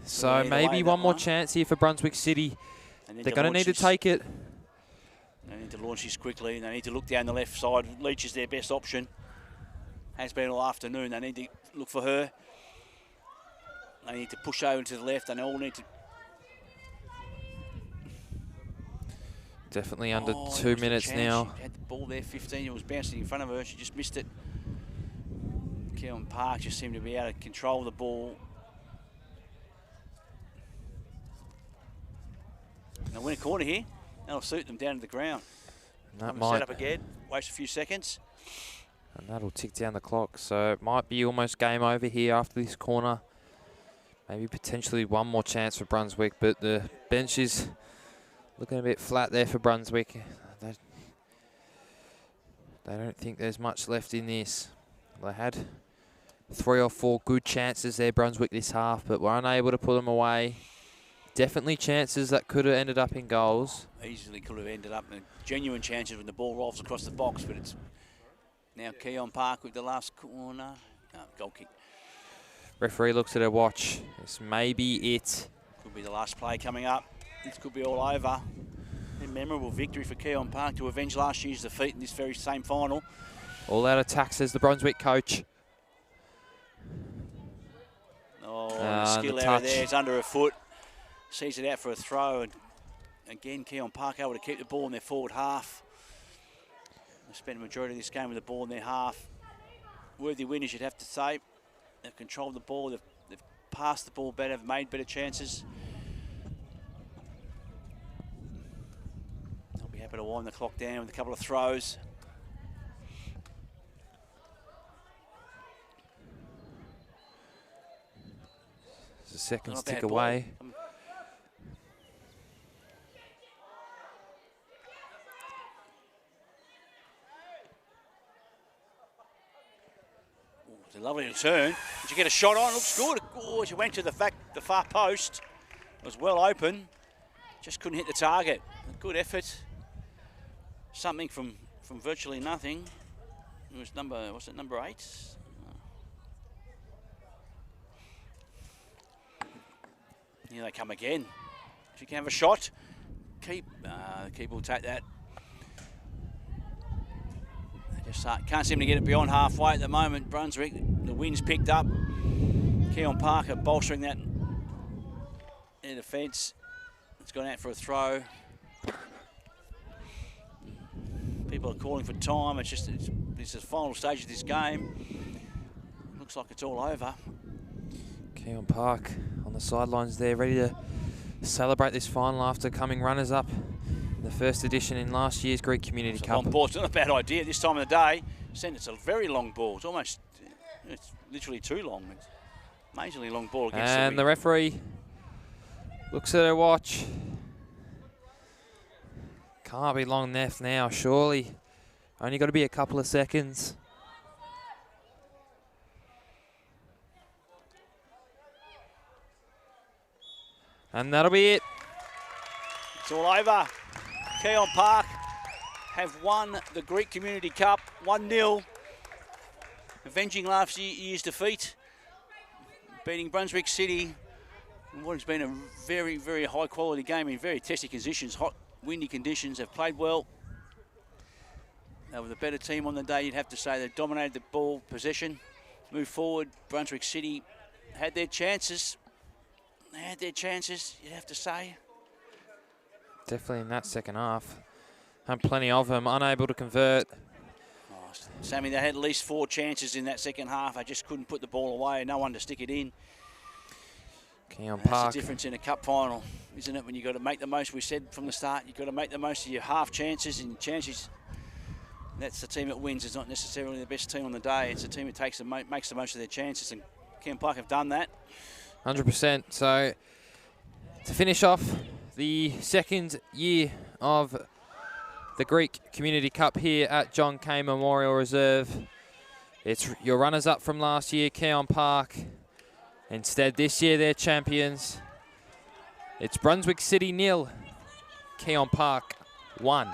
So maybe one more chance here for Brunswick City. They're going to need to take it. They need to launch this quickly. They need to look down the left side. Leach is their best option. Has been all afternoon. They need to look for her. They need to push over to the left. And they all need to... Definitely under 2 minutes now. She had the ball there, 15. It was bouncing in front of her. She just missed it. Keon Park just seemed to be able to control the ball. And they'll win a corner here. That'll suit them down to the ground. That might set up again, waste a few seconds. And that'll tick down the clock. So it might be almost game over here after this corner. Maybe potentially one more chance for Brunswick, but the bench is looking a bit flat there for Brunswick. They don't think there's much left in this. They had 3 or 4 good chances there, Brunswick, this half, but were unable to put them away. Definitely chances that could have ended up in goals. Easily could have ended up in genuine chances when the ball rolls across the box, but it's now Keon Park with the last corner. Goal kick. Referee looks at her watch. This may be it. Could be the last play coming up. This could be all over. A memorable victory for Keon Park to avenge last year's defeat in this very same final. All out attack, says the Brunswick coach. Oh, the skill the area there is under her foot. Sees it out for a throw, and again Keon Park able to keep the ball in their forward half. They spent the majority of this game with the ball in their half. Worthy winners, you'd have to say. They've controlled the ball, they've passed the ball better, have made better chances. They'll be happy to wind the clock down with a couple of throws. As the seconds Not a tick bad ball. away. It's a lovely return. Did you get a shot on? Looks good. Oh, she went to the far post. It was well open. Just couldn't hit the target. A good effort. Something from virtually nothing. It was number 8? Here they come again. She can have a shot. The keeper will take that. They just can't seem to get it beyond halfway at the moment. Brunswick, the wind's picked up. Keon Park are bolstering that in defence. It's gone out for a throw. People are calling for time. It's the final stage of this game. Looks like it's all over. Keon Park on the sidelines there, ready to celebrate this final after coming runners-up in the first edition in last year's Greek Community Cup. Long ball, it's not a bad idea this time of the day. It's a very long ball. It's literally too long. It's amazingly long ball against And the referee looks at her watch. Can't be long left now, surely. Only got to be a couple of seconds. And that'll be it. It's all over. Keon Park have won the Greek Community Cup 1-0, avenging last year's defeat, beating Brunswick City in what has been a very, very high quality game in very testy conditions, hot, windy conditions. They've played well. They were the better team on the day, you'd have to say. They dominated the ball possession, moved forward. Brunswick City had their chances. You'd have to say. Definitely in that second half. And plenty of them, unable to convert. Oh, Sammy, they had at least 4 chances in that second half. They just couldn't put the ball away, no one to stick it in. Keon That's Park. the difference in a cup final, isn't it? When you've got to make the most, we said from the start, you've got to make the most of your half chances and chances. That's the team that wins. It's not necessarily the best team on the day. It's the team that makes the most of their chances, and Keon Park have done that. 100%. So to finish off the second year of the Greek Community Cup here at John Cain Memorial Reserve, it's your runners-up from last year, Keon Park. Instead, this year, they're champions. It's Brunswick City 0, Keon Park 1.